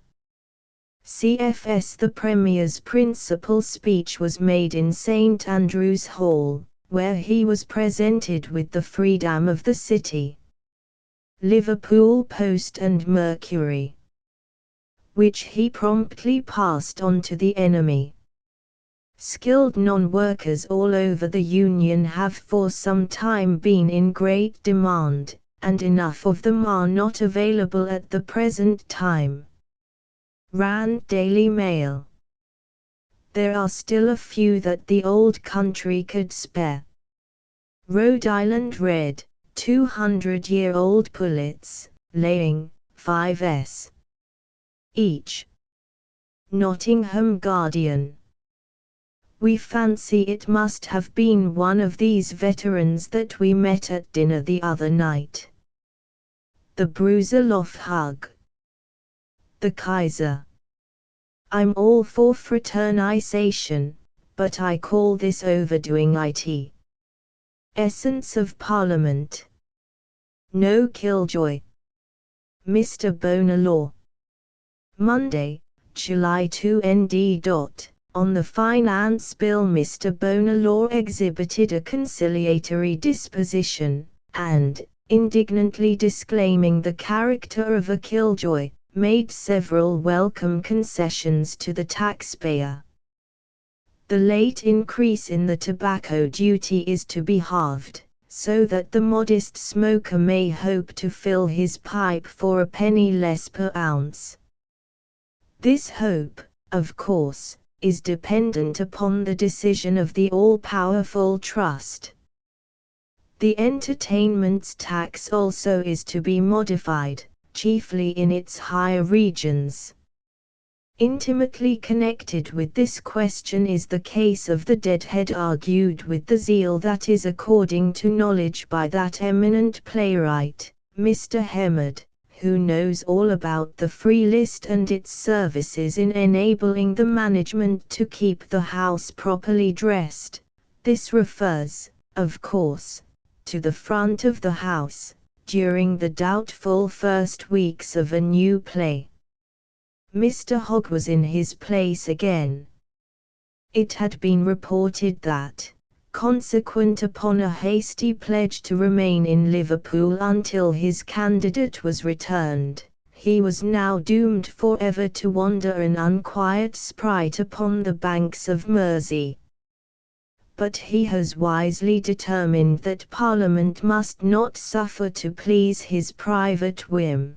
[SPEAKER 1] CFS. The Premier's principal speech was made in St. Andrew's Hall, where he was presented with the freedom of the city, Liverpool Post and Mercury, which he promptly passed on to the enemy. Skilled non-workers all over the Union have for some time been in great demand, and enough of them are not available at the present time. Rand Daily Mail. There are still a few that the old country could spare. Rhode Island Red, 200-year-old pullets, laying 5s each. Nottingham Guardian. We fancy it must have been one of these veterans that we met at dinner the other night. The Brusiloff hug. The Kaiser. I'm all for fraternization, but I call this overdoing it. Essence of Parliament. No killjoy. Mr. Bonalaw. Monday, July 2 ND. On the Finance Bill, Mr. Bonalaw exhibited a conciliatory disposition, and, indignantly disclaiming the character of a killjoy, made several welcome concessions to the taxpayer. The late increase in the tobacco duty is to be halved, so that the modest smoker may hope to fill his pipe for a penny less per ounce. This hope, of course, is dependent upon the decision of the all-powerful trust. The entertainments tax also is to be modified, chiefly in its higher regions. Intimately connected with this question is the case of the deadhead, argued with the zeal that is according to knowledge by that eminent playwright, Mr. Hemmard, who knows all about the free list and its services in enabling the management to keep the house properly dressed. This refers, of course, to the front of the house, during the doubtful first weeks of a new play. Mr. Hogg was in his place again. It had been reported that, consequent upon a hasty pledge to remain in Liverpool until his candidate was returned, he was now doomed forever to wander an unquiet sprite upon the banks of Mersey. But he has wisely determined that Parliament must not suffer to please his private whim.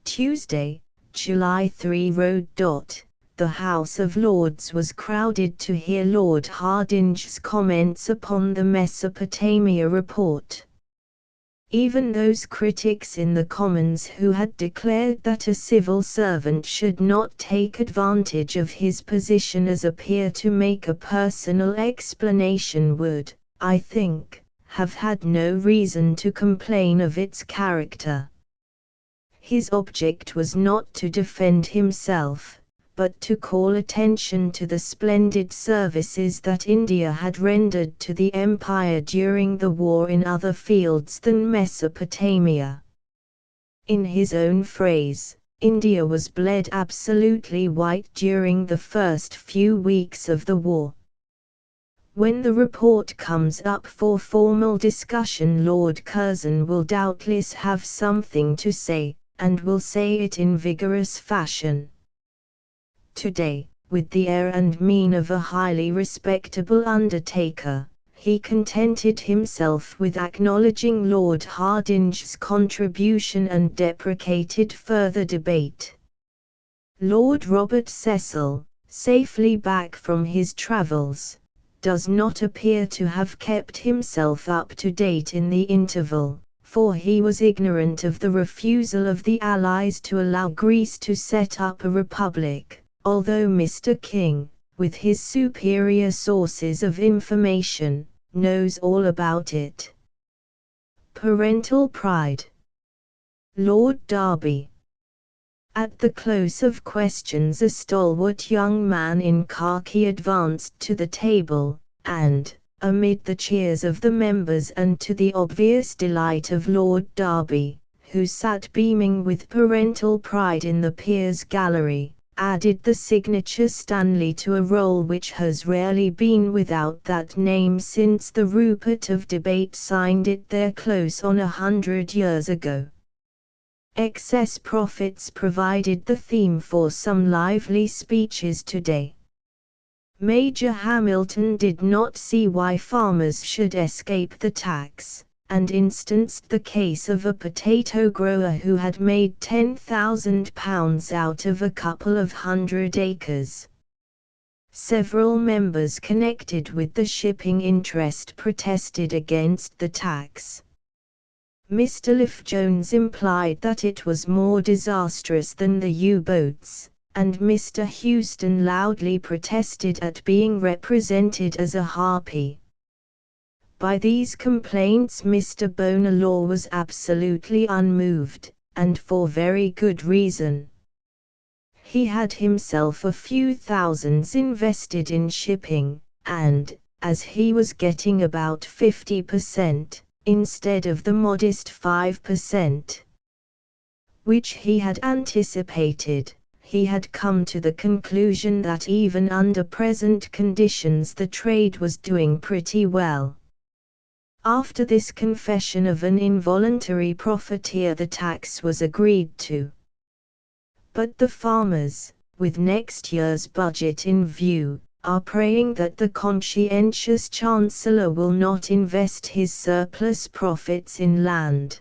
[SPEAKER 1] Tuesday, July 3 Road. The House of Lords was crowded to hear Lord Hardinge's comments upon the Mesopotamia report. Even those critics in the Commons who had declared that a civil servant should not take advantage of his position as a peer to make a personal explanation would, I think, have had no reason to complain of its character. His object was not to defend himself, but to call attention to the splendid services that India had rendered to the empire during the war in other fields than Mesopotamia. In his own phrase, India was bled absolutely white during the first few weeks of the war. When the report comes up for formal discussion, Lord Curzon will doubtless have something to say, and will say it in vigorous fashion. Today, with the air and mien of a highly respectable undertaker, he contented himself with acknowledging Lord Hardinge's contribution and deprecated further debate. Lord Robert Cecil, safely back from his travels, does not appear to have kept himself up to date in the interval, for he was ignorant of the refusal of the Allies to allow Greece to set up a republic, although Mr. King, with his superior sources of information, knows all about it. Parental pride. Lord Derby. At the close of questions, a stalwart young man in khaki advanced to the table, and, amid the cheers of the members and to the obvious delight of Lord Derby, who sat beaming with parental pride in the Peers' Gallery, added the signature Stanley to a roll which has rarely been without that name since the Rupert of Debate signed it there close on 100 years ago. Excess profits provided the theme for some lively speeches today. Major Hamilton did not see why farmers should escape the tax, and instanced the case of a potato grower who had made £10,000 out of a couple of 100 acres. Several members connected with the shipping interest protested against the tax. Mr. Liff-Jones implied that it was more disastrous than the U-boats, and Mr. Houston loudly protested at being represented as a harpy. By these complaints Mr. Bonar Law was absolutely unmoved, and for very good reason. He had himself a few thousands invested in shipping, and, as he was getting about 50%, instead of the modest 5%, which he had anticipated, he had come to the conclusion that even under present conditions the trade was doing pretty well. After this confession of an involuntary profiteer, the tax was agreed to. But the farmers, with next year's budget in view, are praying that the conscientious Chancellor will not invest his surplus profits in land.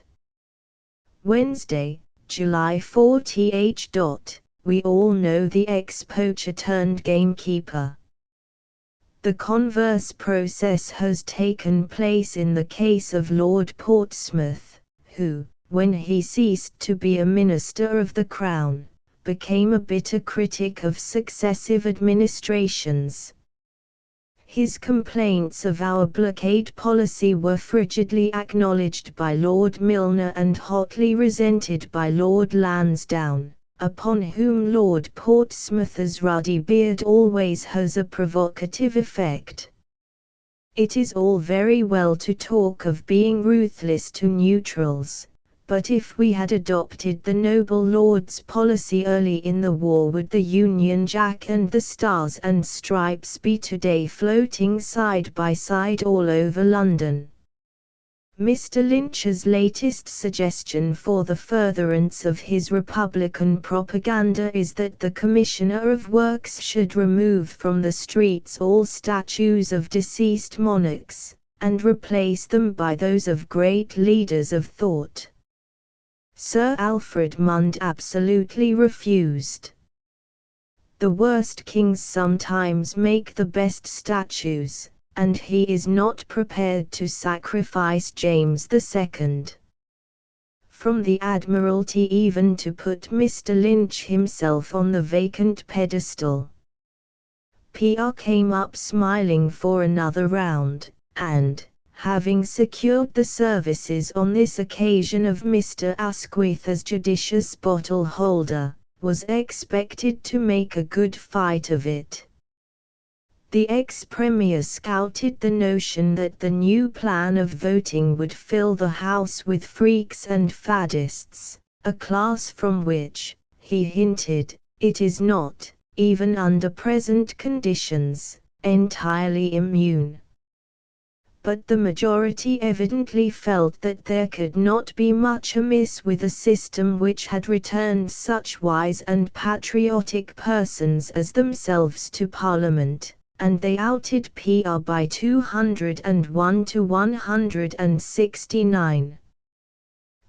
[SPEAKER 1] Wednesday, July 4th. We all know the ex-poacher turned gamekeeper. The converse process has taken place in the case of Lord Portsmouth, who, when he ceased to be a minister of the Crown, became a bitter critic of successive administrations. His complaints of our blockade policy were frigidly acknowledged by Lord Milner and hotly resented by Lord Lansdowne, upon whom Lord Portsmouth's ruddy beard always has a provocative effect. It is all very well to talk of being ruthless to neutrals, but if we had adopted the noble lord's policy early in the war, would the Union Jack and the Stars and Stripes be today floating side by side all over London? Mr. Lynch's latest suggestion for the furtherance of his Republican propaganda is that the Commissioner of Works should remove from the streets all statues of deceased monarchs, and replace them by those of great leaders of thought. Sir Alfred Mund absolutely refused. The worst kings sometimes make the best statues, and he is not prepared to sacrifice James II. From the Admiralty even to put Mr. Lynch himself on the vacant pedestal. PR came up smiling for another round, and, having secured the services on this occasion of Mr. Asquith as judicious bottle holder, was expected to make a good fight of it. The ex-premier scouted the notion that the new plan of voting would fill the House with freaks and faddists, a class from which, he hinted, it is not, even under present conditions, entirely immune. But the majority evidently felt that there could not be much amiss with a system which had returned such wise and patriotic persons as themselves to Parliament, and they outed PR by 201 to 169.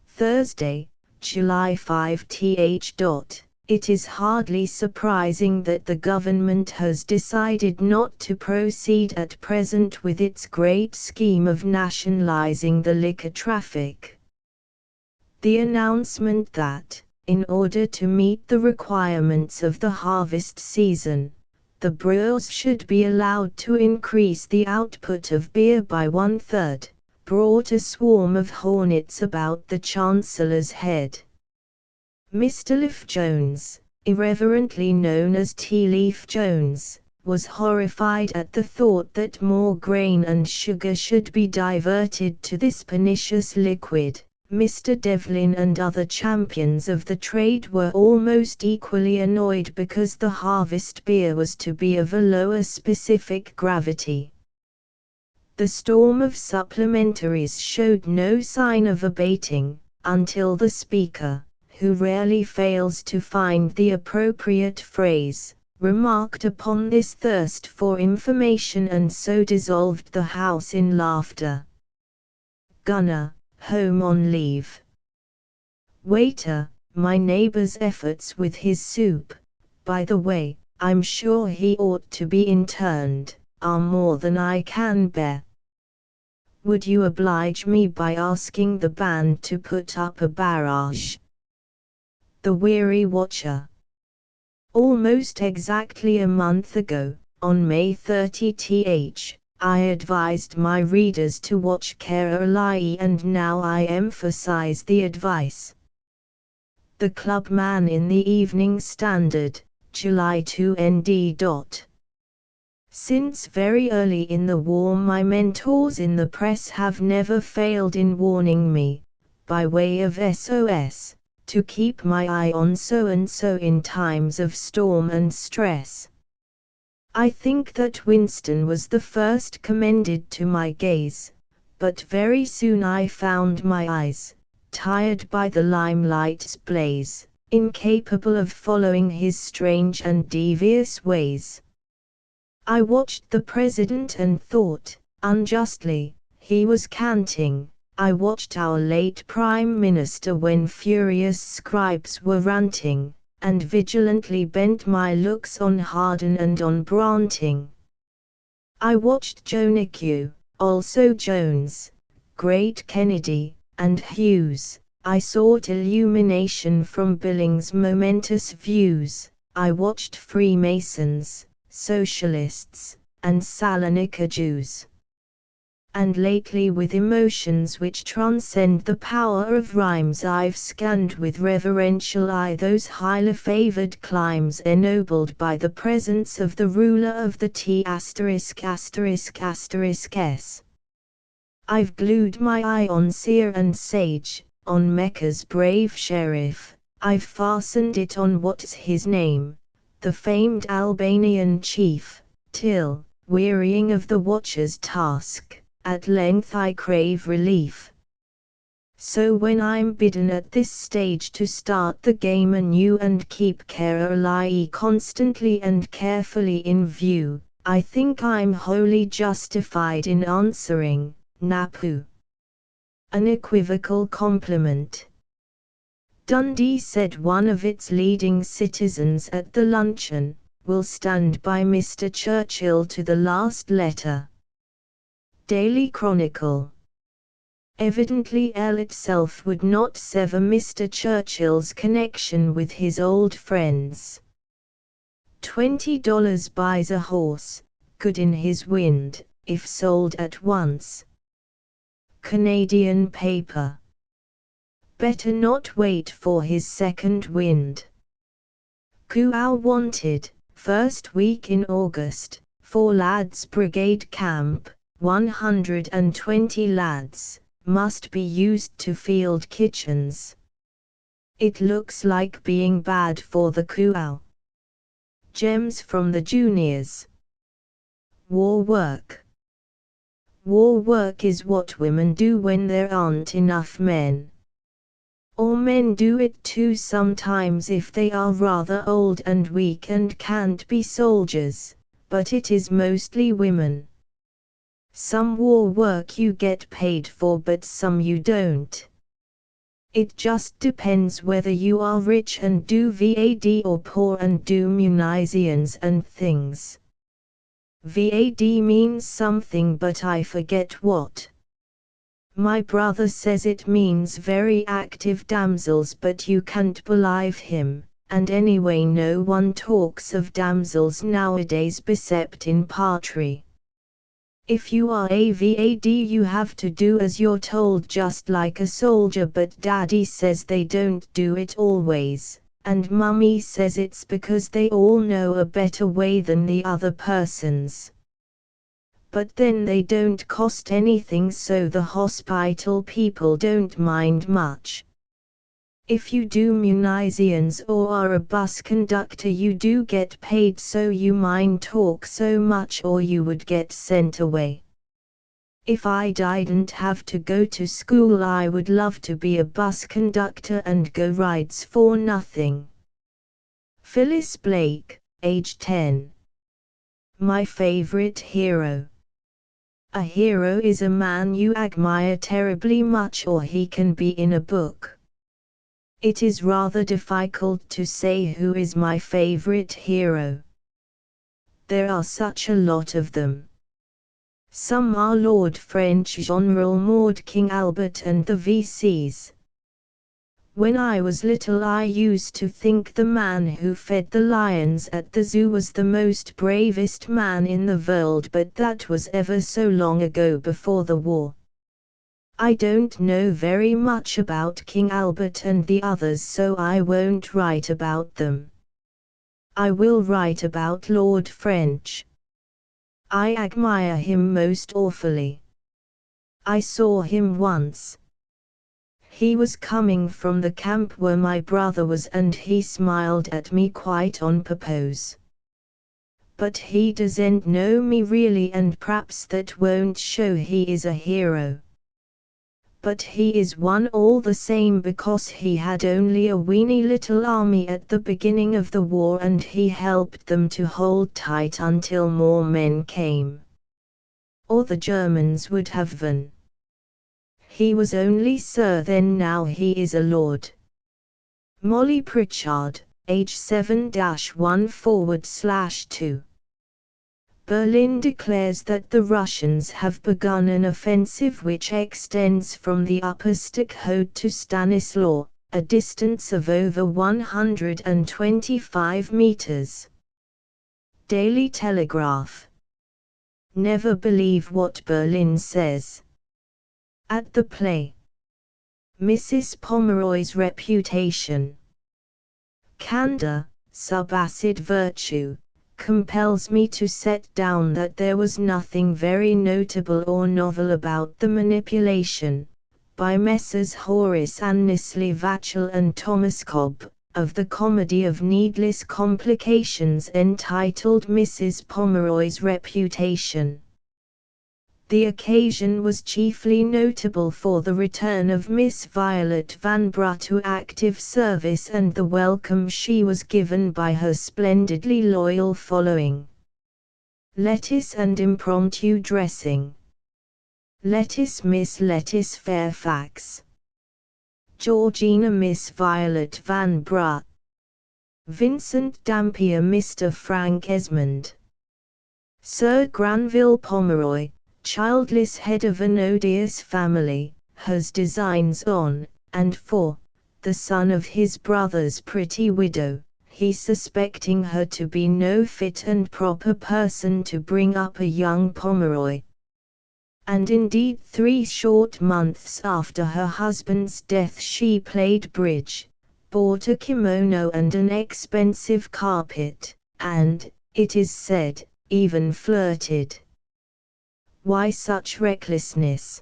[SPEAKER 1] Thursday, July 5 th. It is hardly surprising that the government has decided not to proceed at present with its great scheme of nationalizing the liquor traffic. The announcement that, in order to meet the requirements of the harvest season, the brewers should be allowed to increase the output of beer by 1/3, brought a swarm of hornets about the Chancellor's head. Mr. Leaf Jones, irreverently known as Tea Leaf Jones, was horrified at the thought that more grain and sugar should be diverted to this pernicious liquid. Mr. Devlin and other champions of the trade were almost equally annoyed because the harvest beer was to be of a lower specific gravity. The storm of supplementaries showed no sign of abating, until the Speaker, who rarely fails to find the appropriate phrase, remarked upon this thirst for information and so dissolved the House in laughter. Gunner, home on leave. Waiter, my neighbor's efforts with his soup, by the way, I'm sure he ought to be interned, are more than I can bear. Would you oblige me by asking the band to put up a barrage? The Weary Watcher. Almost exactly a month ago, on May 30 th, I advised my readers to watch Charivari, and now I emphasize the advice. The Clubman in the Evening Standard, July 2 nd. Since very early in the war my mentors in the press have never failed in warning me, by way of SOS, to keep my eye on so-and-so in times of storm and stress. I think that Winston was the first commended to my gaze, but very soon I found my eyes, tired by the limelight's blaze, incapable of following his strange and devious ways. I watched the President and thought, unjustly, he was canting. I watched our late Prime Minister when furious scribes were ranting, and vigilantly bent my looks on Harden and on Branting. I watched Jonaque, also Jones, great Kennedy, and Hughes. I sought illumination from Billings' momentous views. I watched Freemasons, Socialists, and Salonika Jews. And lately with emotions which transcend the power of rhymes I've scanned with reverential eye those highly favored climes ennobled by the presence of the ruler of the T**********s. I've glued my eye on seer and sage, on Mecca's brave sheriff, I've fastened it on what's his name, the famed Albanian chief, till, wearying of the watcher's task, at length I crave relief. So when I'm bidden at this stage to start the game anew and keep Charivari constantly and carefully in view, I think I'm wholly justified in answering, Napu. An equivocal compliment. Dundee said one of its leading citizens at the luncheon, will stand by Mr. Churchill to the last letter. Daily Chronicle. Evidently L itself would not sever Mr. Churchill's connection with his old friends. $20 buys a horse, good in his wind, if sold at once. Canadian paper. Better not wait for his second wind. Kuau wanted, first week in August, 4 lads brigade camp, 120 lads, must be used to field kitchens. It looks like being bad for the Kuau. Gems from the juniors. War work. War work is what women do when there aren't enough men. Or men do it too sometimes if they are rather old and weak and can't be soldiers, but it is mostly women. Some war work you get paid for but some you don't. It just depends whether you are rich and do VAD or poor and do munitions and things. VAD means something but I forget what. My brother says it means very active damsels but you can't believe him, and anyway no one talks of damsels nowadays except in poetry. If you are a VAD you have to do as you're told just like a soldier but daddy says they don't do it always, and mummy says it's because they all know a better way than the other persons. But then they don't cost anything so the hospital people don't mind much. If you do munitions or are a bus conductor you do get paid so you mind talk so much or you would get sent away. If I didn't have to go to school I would love to be a bus conductor and go rides for nothing. Phyllis Blake, age 10. My favorite hero. A hero is a man you admire terribly much or he can be in a book. It is rather difficult to say who is my favorite hero. There are such a lot of them. Some are Lord French General Maud King Albert and the VCs. When I was little I used to think the man who fed the lions at the zoo was the most bravest man in the world but that was ever so long ago before the war. I don't know very much about King Albert and the others so I won't write about them. I will write about Lord French. I admire him most awfully. I saw him once. He was coming from the camp where my brother was and he smiled at me quite on purpose. But he doesn't know me really and perhaps that won't show he is a hero. But he is one all the same because he had only a weeny little army at the beginning of the war and he helped them to hold tight until more men came. Or the Germans would have won. He was only Sir then now he is a Lord. Molly Pritchard, age 7-1/2. Berlin declares that the Russians have begun an offensive which extends from the upper Stakhoda to Stanislaw, a distance of over 125 meters. Daily Telegraph. Never believe what Berlin says. At the play. Mrs. Pomeroy's reputation. Candor, subacid virtue, compels me to set down that there was nothing very notable or novel about the manipulation, by Messrs. Horace Annesley Vatchell and Thomas Cobb, of the comedy of needless complications entitled Mrs. Pomeroy's Reputation. The occasion was chiefly notable for the return of Miss Violet Vanbrugh to active service and the welcome she was given by her splendidly loyal following. Lettuce and impromptu dressing. Lettuce Miss Lettuce Fairfax. Georgina Miss Violet Vanbrugh. Vincent Dampier Mr. Frank Esmond. Sir Granville Pomeroy, childless head of an odious family, has designs on, and for, the son of his brother's pretty widow, he suspecting her to be no fit and proper person to bring up a young Pomeroy. And indeed 3 short months after her husband's death she played bridge, bought a kimono and an expensive carpet, and, it is said, even flirted. Why such recklessness?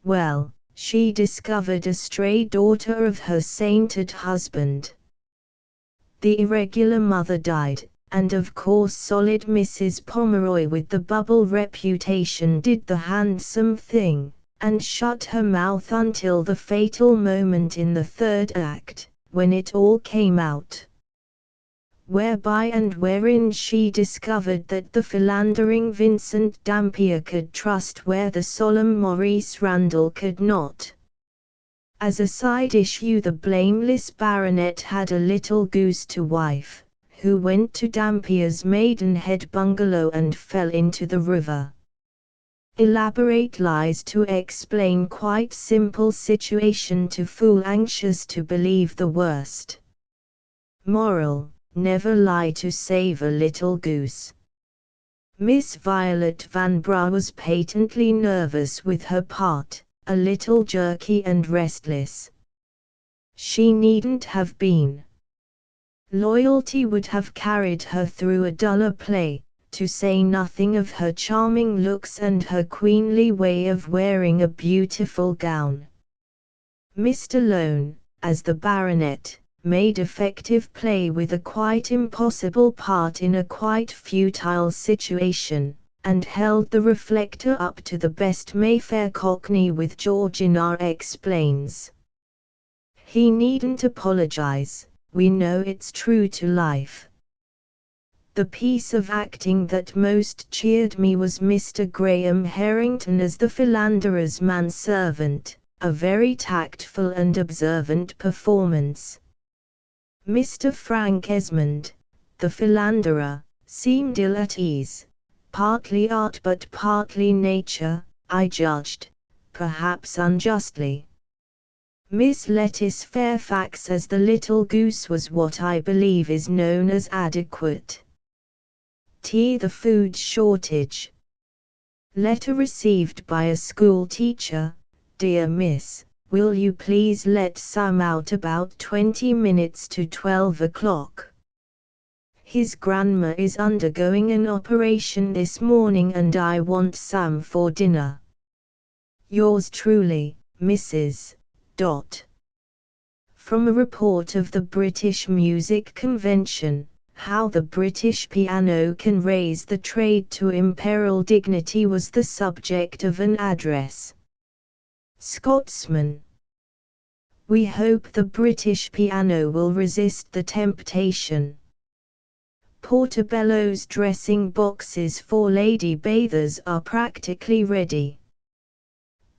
[SPEAKER 1] Well, she discovered a stray daughter of her sainted husband. The irregular mother died, and of course solid Mrs. Pomeroy with the bubble reputation did the handsome thing, and shut her mouth until the fatal moment in the 3rd act, when it all came out. Whereby and wherein she discovered that the philandering Vincent Dampier could trust where the solemn Maurice Randall could not. As a side issue the blameless baronet had a little goose to wife, who went to Dampier's Maidenhead bungalow and fell into the river. Elaborate lies to explain quite simple situation to fool anxious to believe the worst. Moral: never lie to save a little goose. Miss Violet Vanbrugh was patently nervous with her part, a little jerky and restless. She needn't have been. Loyalty would have carried her through a duller play, to say nothing of her charming looks and her queenly way of wearing a beautiful gown. Mr. Lone, as the baronet, made effective play with a quite impossible part in a quite futile situation, and held the reflector up to the best Mayfair Cockney with Georgina explains. He needn't apologize, we know it's true to life. The piece of acting that most cheered me was Mr. Graham Harrington as the philanderer's manservant, a very tactful and observant performance. Mr. Frank Esmond, the philanderer, seemed ill at ease, partly art but partly nature, I judged, perhaps unjustly. Miss Lettuce Fairfax as the little goose was what I believe is known as adequate. The food shortage. Letter received by a school teacher. Dear Miss, will you please let Sam out about 20 minutes to 12 o'clock? His grandma is undergoing an operation this morning and I want Sam for dinner. Yours truly, Mrs. From a report of the British Music Convention, how the British piano can raise the trade to imperil dignity was the subject of an address. Scotsman. We hope the British piano will resist the temptation. Portobello's dressing boxes for lady bathers are practically ready.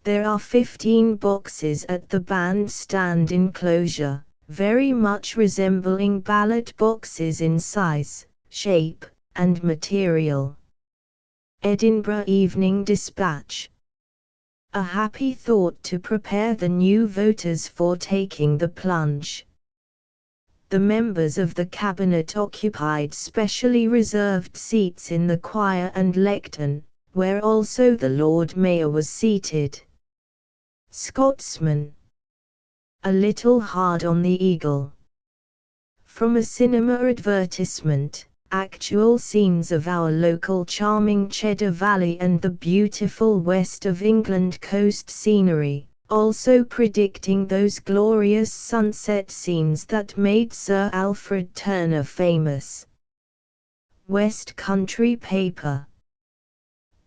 [SPEAKER 1] There are 15 boxes at the bandstand enclosure, very much resembling ballot boxes in size, shape, and material. Edinburgh Evening Dispatch. A happy thought to prepare the new voters for taking the plunge. The members of the cabinet occupied specially reserved seats in the choir and lectern, where also the Lord Mayor was seated. Scotsman. A little hard on the eagle. From a cinema advertisement, actual scenes of our local charming Cheddar Valley and the beautiful West of England coast scenery, also predicting those glorious sunset scenes that made Sir Alfred Turner famous. West Country paper.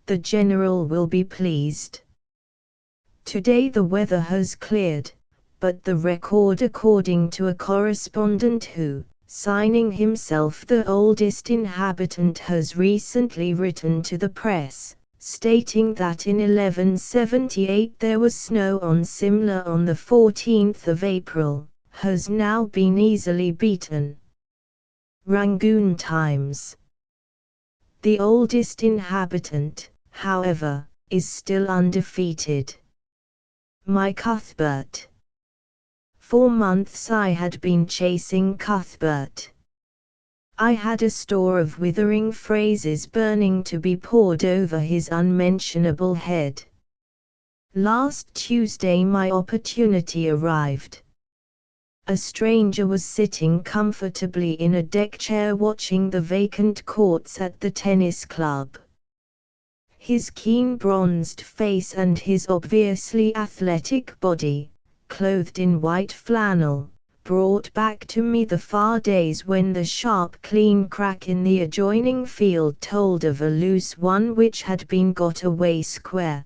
[SPEAKER 1] The General will be pleased. Today the weather has cleared, but the record, according to a correspondent who, signing himself the oldest inhabitant, has recently written to the press, stating that in 1178 there was snow on Simla on the 14th of April, has now been easily beaten. Rangoon Times. The oldest inhabitant, however, is still undefeated. My Cuthbert. 4 months I had been chasing Cuthbert. I had a store of withering phrases burning to be poured over his unmentionable head. Last Tuesday my opportunity arrived. A stranger was sitting comfortably in a deck chair watching the vacant courts at the tennis club. His keen bronzed face and his obviously athletic body, clothed in white flannel, brought back to me the far days when the sharp clean crack in the adjoining field told of a loose one which had been got away square.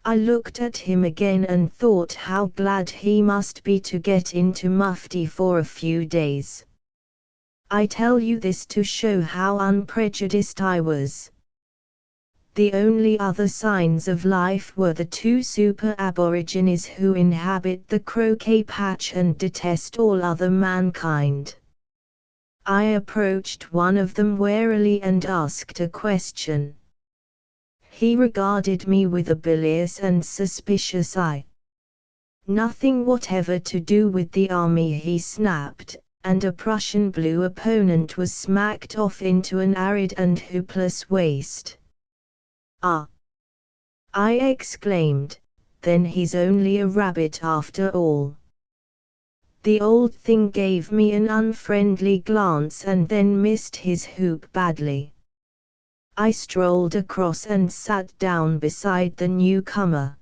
[SPEAKER 1] I looked at him again and thought how glad he must be to get into mufti for a few days. I tell you this to show how unprejudiced I was. The only other signs of life were the 2 super-aborigines who inhabit the croquet patch and detest all other mankind. I approached one of them warily and asked a question. He regarded me with a bilious and suspicious eye. Nothing whatever to do with the army, he snapped, and a Prussian blue opponent was smacked off into an arid and hopeless waste. Ah! I exclaimed, then he's only a rabbit after all. The old thing gave me an unfriendly glance and then missed his hoop badly. I strolled across and sat down beside the newcomer.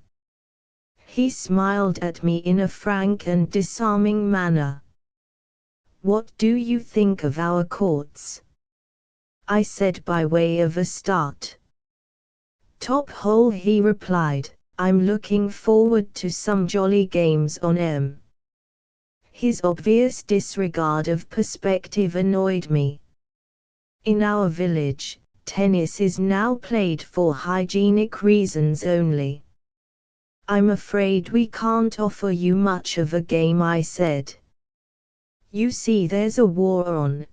[SPEAKER 1] He smiled at me in a frank and disarming manner. "What do you think of our courts?" I said by way of a start. "Top hole," he replied. "I'm looking forward to some jolly games on 'em." His obvious disregard of perspective annoyed me. In our village, tennis is now played for hygienic reasons only. "I'm afraid we can't offer you much of a game," I said. "You see, there's a war on,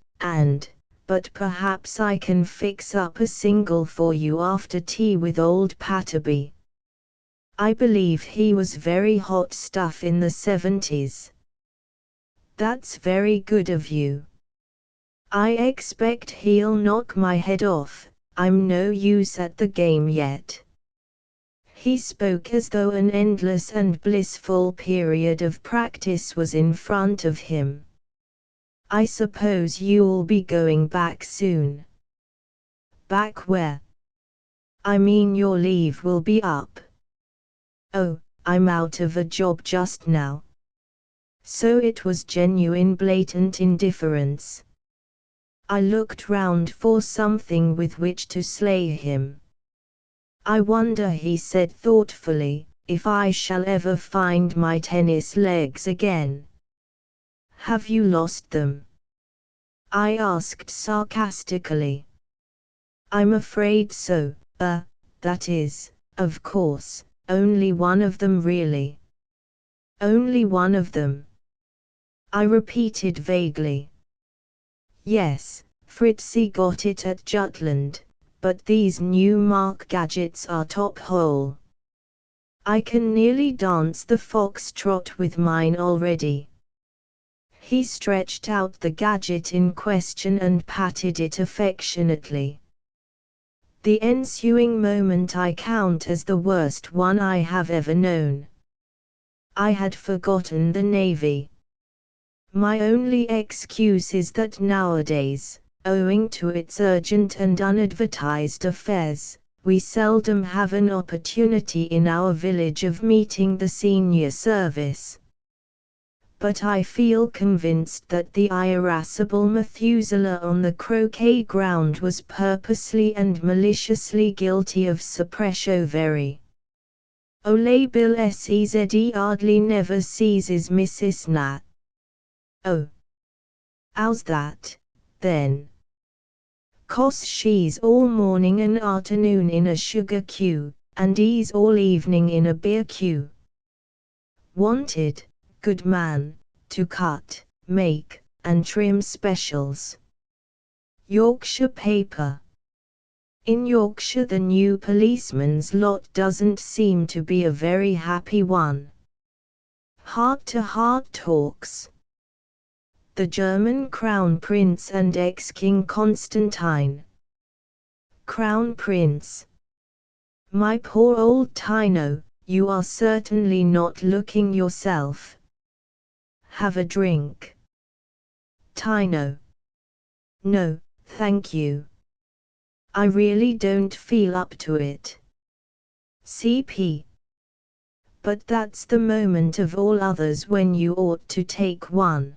[SPEAKER 1] but perhaps I can fix up a single for you after tea with old Patterby. I believe he was very hot stuff in the 70s. "That's very good of you. I expect he'll knock my head off. I'm no use at the game yet." He spoke as though an endless and blissful period of practice was in front of him. "I suppose you'll be going back soon." "Back where?" "I mean your leave will be up." "Oh, I'm out of a job just now." So it was genuine blatant indifference. I looked round for something with which to slay him. "I wonder," he said thoughtfully, "if I shall ever find my tennis legs again." "Have you lost them?" I asked sarcastically. "I'm afraid so, that is, of course, only one of them really." "Only one of them?" I repeated vaguely. "Yes, Fritzy got it at Jutland, but these new mark gadgets are top hole. I can nearly dance the foxtrot with mine already." He stretched out the gadget in question and patted it affectionately. The ensuing moment I count as the worst one I have ever known. I had forgotten the Navy. My only excuse is that nowadays, owing to its urgent and unadvertised affairs, we seldom have an opportunity in our village of meeting the senior service. But I feel convinced that the irascible Methuselah on the croquet ground was purposely and maliciously guilty of suppression. Ole Bill Sezed hardly never seizes Mrs. Nat. Oh. How's that, then? 'Cause she's all morning and afternoon in a sugar queue, and he's all evening in a beer queue. Wanted, good man, to cut, make, and trim specials. Yorkshire paper. In Yorkshire the new policeman's lot doesn't seem to be a very happy one. Heart-to-heart talks. The German Crown Prince and ex-King Constantine. Crown Prince. My poor old Tino, you are certainly not looking yourself. Have a drink. Tino. No, thank you. I really don't feel up to it. CP. But that's the moment of all others when you ought to take one.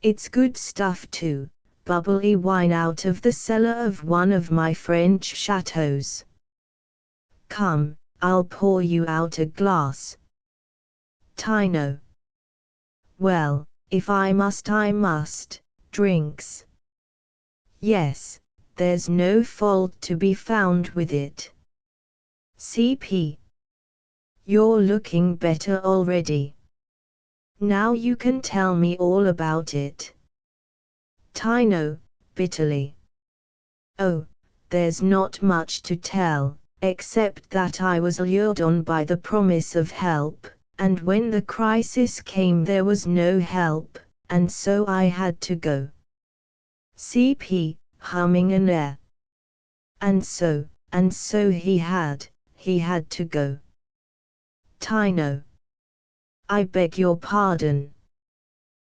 [SPEAKER 1] It's good stuff too, bubbly wine out of the cellar of one of my French chateaux. Come, I'll pour you out a glass. Tino. Well, if I must I must. Drinks. Yes, there's no fault to be found with it. CP. You're looking better already. Now you can tell me all about it. Tino, bitterly. Oh, there's not much to tell, except that I was lured on by the promise of help, and when the crisis came there was no help, and so I had to go. CP, humming an air. And so he had to go. Tino. I beg your pardon.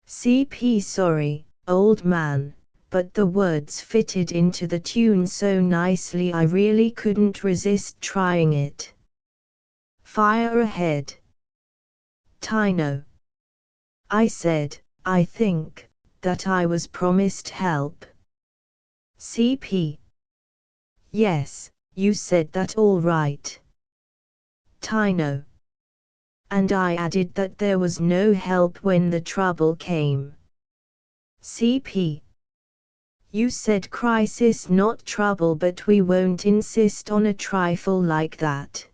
[SPEAKER 1] CP. Sorry, old man, but the words fitted into the tune so nicely I really couldn't resist trying it. Fire ahead. Tino. I said, I think, that I was promised help. CP. Yes, you said that all right. Tino. And I added that there was no help when the trouble came. CP. You said crisis not trouble, but we won't insist on a trifle like that.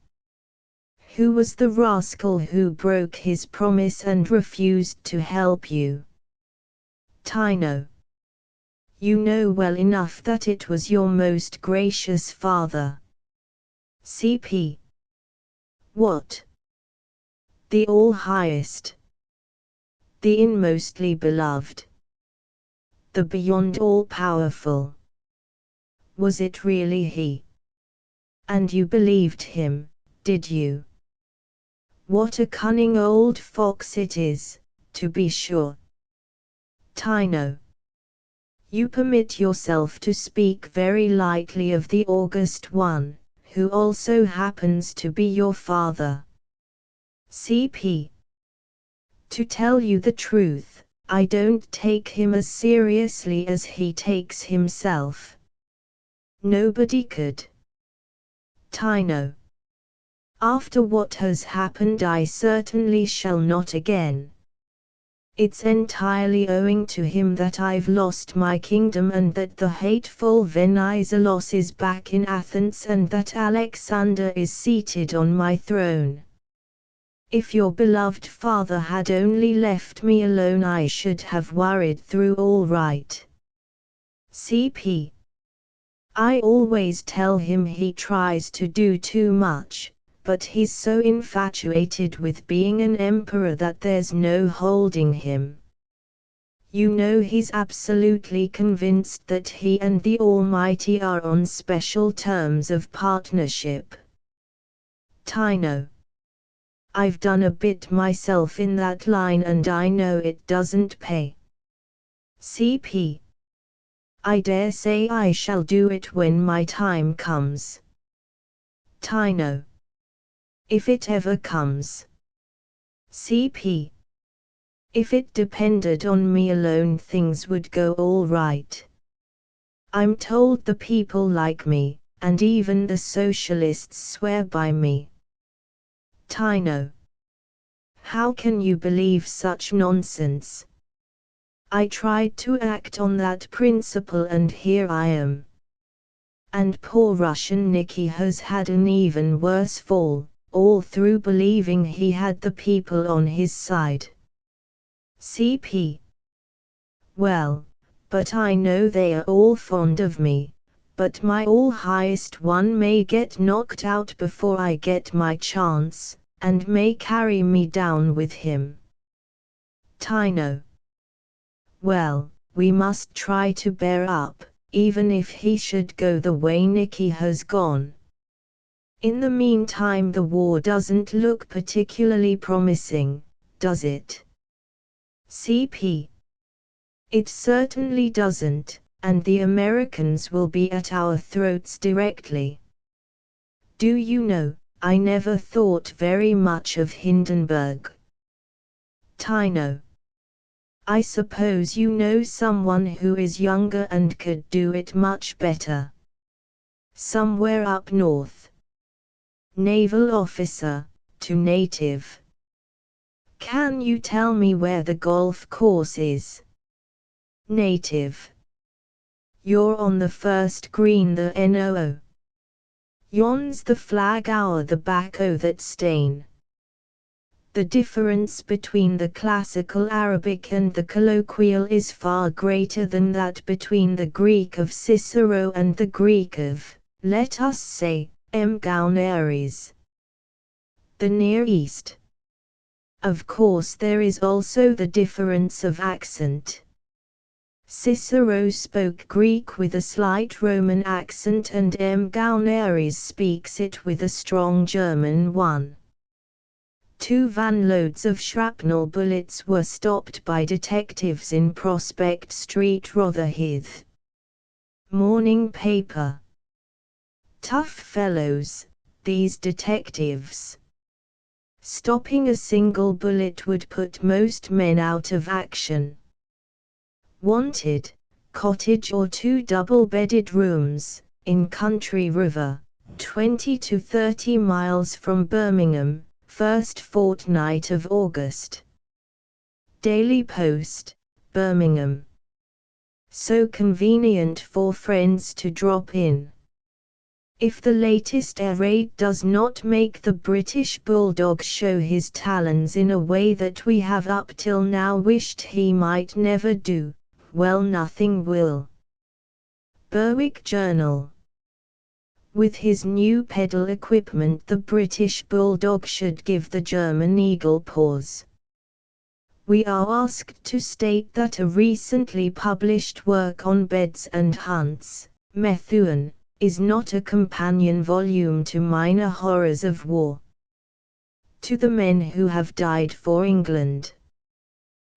[SPEAKER 1] Who was the rascal who broke his promise and refused to help you? Tino. You know well enough that it was your most gracious father. CP. What? The all-highest. The inmostly beloved. The beyond all-powerful. Was it really he? And you believed him, did you? What a cunning old fox it is, to be sure. Tino. You permit yourself to speak very lightly of the august one, who also happens to be your father. CP. To tell you the truth, I don't take him as seriously as he takes himself. Nobody could. Tino. After what has happened I certainly shall not again. It's entirely owing to him that I've lost my kingdom and that the hateful Venizelos is back in Athens and that Alexander is seated on my throne. If your beloved father had only left me alone I should have worried through all right. CP. I always tell him he tries to do too much, but he's so infatuated with being an emperor that there's no holding him. You know he's absolutely convinced that he and the Almighty are on special terms of partnership. Tino. I've done a bit myself in that line and I know it doesn't pay. CP. I dare say I shall do it when my time comes. Tino. If it ever comes. CP. If it depended on me alone things would go all right. I'm told the people like me, and even the socialists swear by me. Tino. How can you believe such nonsense? I tried to act on that principle and here I am. And poor Russian Nicky has had an even worse fall, all through believing he had the people on his side. CP. Well, but I know they are all fond of me, but my all-highest one may get knocked out before I get my chance, and may carry me down with him. Tino. Well, we must try to bear up, even if he should go the way Nicky has gone. In the meantime the war doesn't look particularly promising, does it? CP. It certainly doesn't, and the Americans will be at our throats directly. Do you know, I never thought very much of Hindenburg. Tino. I suppose you know someone who is younger and could do it much better. Somewhere up north. Naval officer, to native. Can you tell me where the golf course is? Native. You're on the first green the NOO. Yon's the flag our the back o that stain. The difference between the classical Arabic and the colloquial is far greater than that between the Greek of Cicero and the Greek of, let us say, M. Gauneris. The Near East. Of course there is also the difference of accent. Cicero spoke Greek with a slight Roman accent and M. Gauneris speaks it with a strong German one. 2 van loads of shrapnel bullets were stopped by detectives in Prospect Street, Rotherhithe. Morning paper. Tough fellows, these detectives. Stopping a single bullet would put most men out of action. Wanted, cottage or 2 double-bedded rooms, in Country River, 20 to 30 miles from Birmingham, first fortnight of August. Daily Post, Birmingham. So convenient for friends to drop in. If the latest air raid does not make the British Bulldog show his talons in a way that we have up till now wished he might never do, well, nothing will. Berwick Journal. With his new pedal equipment the British Bulldog should give the German Eagle pause. We are asked to state that a recently published work on beds and hunts, Methuen, is not a companion volume to Minor Horrors of War. To the men who have died for England.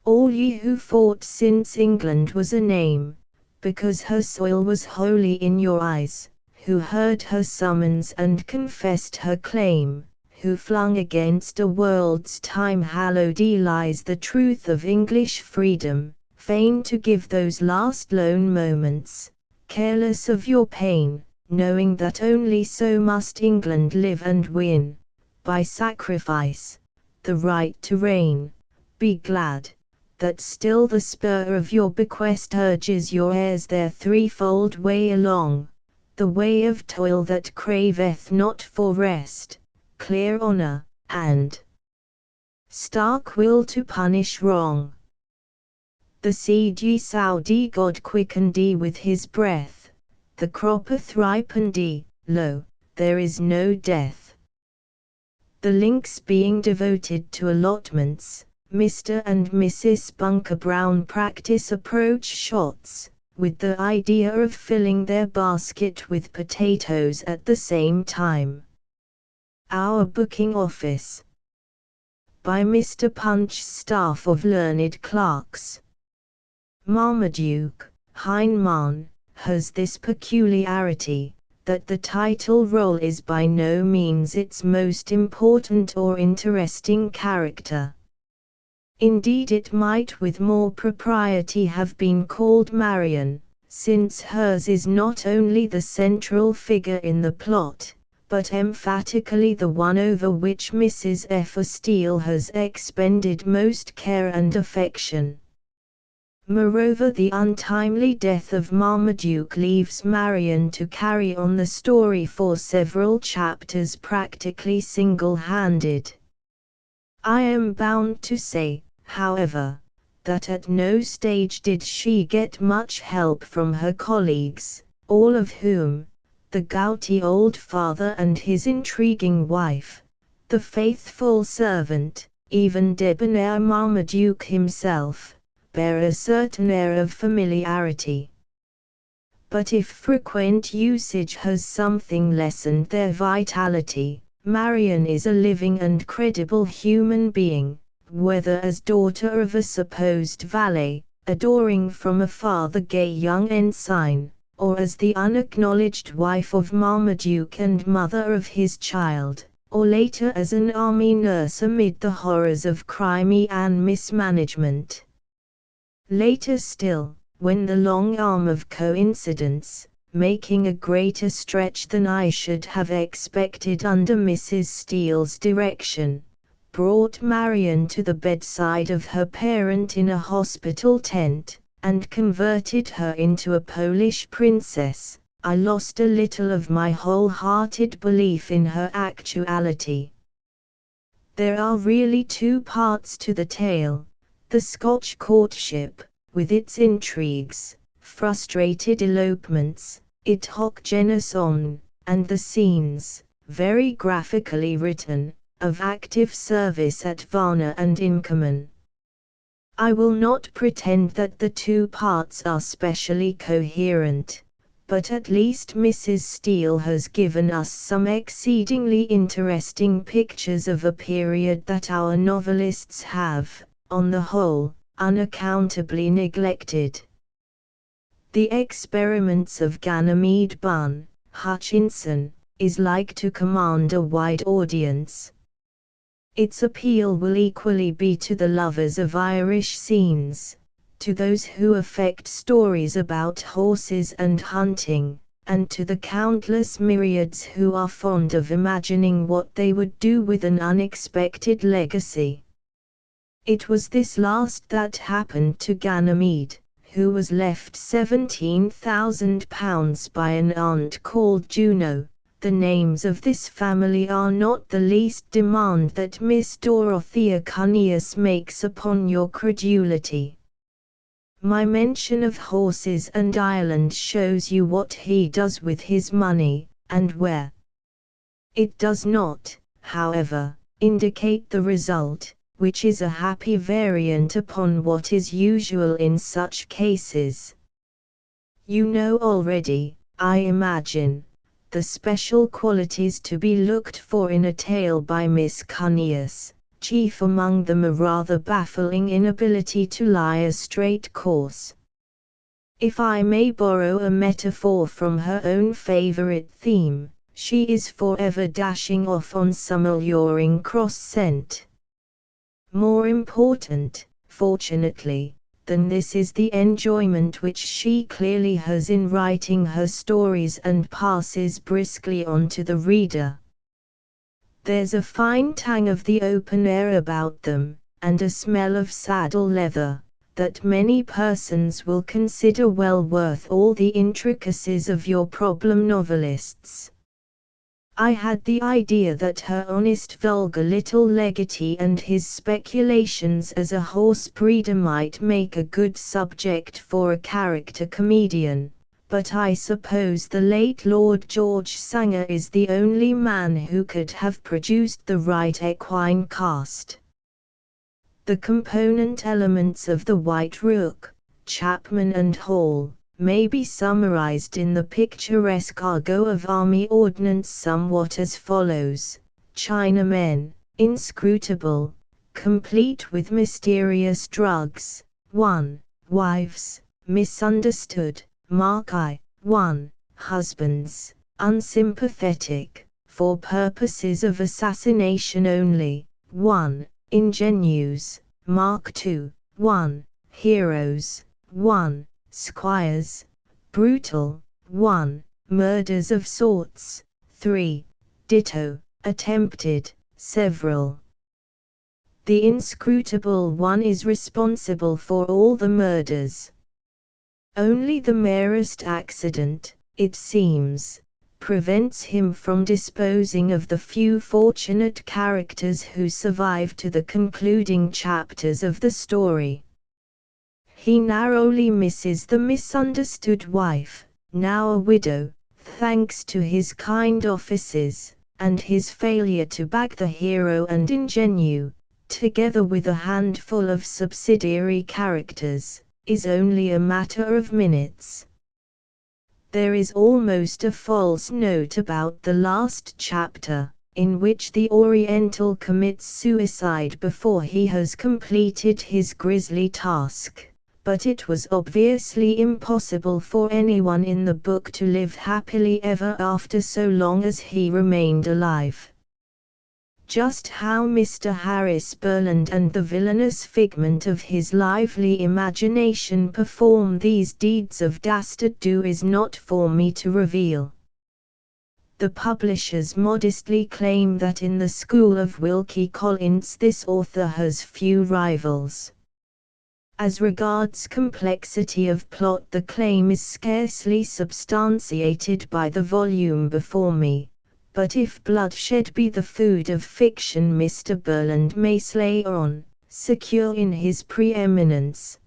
[SPEAKER 1] All ye who fought since England was a name, because her soil was holy in your eyes, who heard her summons and confessed her claim, who flung against a world's time-hallowed lies the truth of English freedom, fain to give those last lone moments, careless of your pain, knowing that only so must England live and win, by sacrifice, the right to reign. Be glad that still the spur of your bequest urges your heirs their threefold way along, the way of toil that craveth not for rest, clear honor, and stark will to punish wrong. The seed ye sowed God quickened with his breath, the croppeth ripened lo, there is no death. The links being devoted to allotments, Mr. and Mrs. Bunker Brown practice approach shots, with the idea of filling their basket with potatoes at the same time. Our booking office. By Mr. Punch's staff of learned clerks. Marmaduke, Heinemann, has this peculiarity, that the title role is by no means its most important or interesting character. Indeed, it might with more propriety have been called Marion, since hers is not only the central figure in the plot, but emphatically the one over which Mrs. F. Steele has expended most care and affection. Moreover, the untimely death of Marmaduke leaves Marion to carry on the story for several chapters practically single-handed. I am bound to say, however, that at no stage did she get much help from her colleagues, all of whom, the gouty old father and his intriguing wife, the faithful servant, even debonair Marmaduke himself, bear a certain air of familiarity. But if frequent usage has something lessened their vitality, Marion is a living and credible human being, whether as daughter of a supposed valet, adoring from afar the gay young ensign, or as the unacknowledged wife of Marmaduke and mother of his child, or later as an army nurse amid the horrors of crime and mismanagement. Later still, when the long arm of coincidence, making a greater stretch than I should have expected under Mrs. Steele's direction, brought Marion to the bedside of her parent in a hospital tent, and converted her into a Polish princess, I lost a little of my whole-hearted belief in her actuality. There are really two parts to the tale: the Scotch courtship, with its intrigues, frustrated elopements, it hoc genus omne, and the scenes, very graphically written, of active service at Varna and Inkerman. I will not pretend that the two parts are specially coherent, but at least Mrs. Steele has given us some exceedingly interesting pictures of a period that our novelists have, on the whole, unaccountably neglected. The Experiments of Ganymede Bunn, Hutchinson, is like to command a wide audience. Its appeal will equally be to the lovers of Irish scenes, to those who affect stories about horses and hunting, and to the countless myriads who are fond of imagining what they would do with an unexpected legacy. It was this last that happened to Ganymede, who was left £17,000 by an aunt called Juno. The names of this family are not the least demand that Miss Dorothea Cunius makes upon your credulity. My mention of horses and Ireland shows you what he does with his money, and where. It does not, however, indicate the result, which is a happy variant upon what is usual in such cases. You know already, I imagine, the special qualities to be looked for in a tale by Miss Cunius, chief among them a rather baffling inability to lie a straight course. If I may borrow a metaphor from her own favorite theme, she is forever dashing off on some alluring cross scent. More important, fortunately, than this is the enjoyment which she clearly has in writing her stories and passes briskly on to the reader. There's a fine tang of the open air about them, and a smell of saddle leather, that many persons will consider well worth all the intricacies of your problem novelists. I had the idea that her honest vulgar little legatee and his speculations as a horse breeder might make a good subject for a character comedian, but I suppose the late Lord George Sanger is the only man who could have produced the right equine cast. The component elements of the White Rook, Chapman and Hall, may be summarized in the picturesque argot of Army ordnance somewhat as follows: Chinamen, inscrutable, complete with mysterious drugs. 1. Wives, misunderstood, Mark I. 1. Husbands, unsympathetic, for purposes of assassination only. 1. Ingenues, Mark II. 1. Heroes, 1. Squires, brutal. 1. Murders of sorts. 3. Ditto, attempted, several. The inscrutable one is responsible for all the murders. Only the merest accident, it seems, prevents him from disposing of the few fortunate characters who survive to the concluding chapters of the story. He narrowly misses the misunderstood wife, now a widow, thanks to his kind offices, and his failure to back the hero and ingenue, together with a handful of subsidiary characters, is only a matter of minutes. There is almost a false note about the last chapter, in which the Oriental commits suicide before he has completed his grisly task, but it was obviously impossible for anyone in the book to live happily ever after so long as he remained alive. Just how Mr. Harris Burland and the villainous figment of his lively imagination perform these deeds of dastardly is not for me to reveal. The publishers modestly claim that in the school of Wilkie Collins this author has few rivals. As regards complexity of plot, the claim is scarcely substantiated by the volume before me. But if bloodshed be the food of fiction, Mr. Burland may slay on, secure in his preeminence.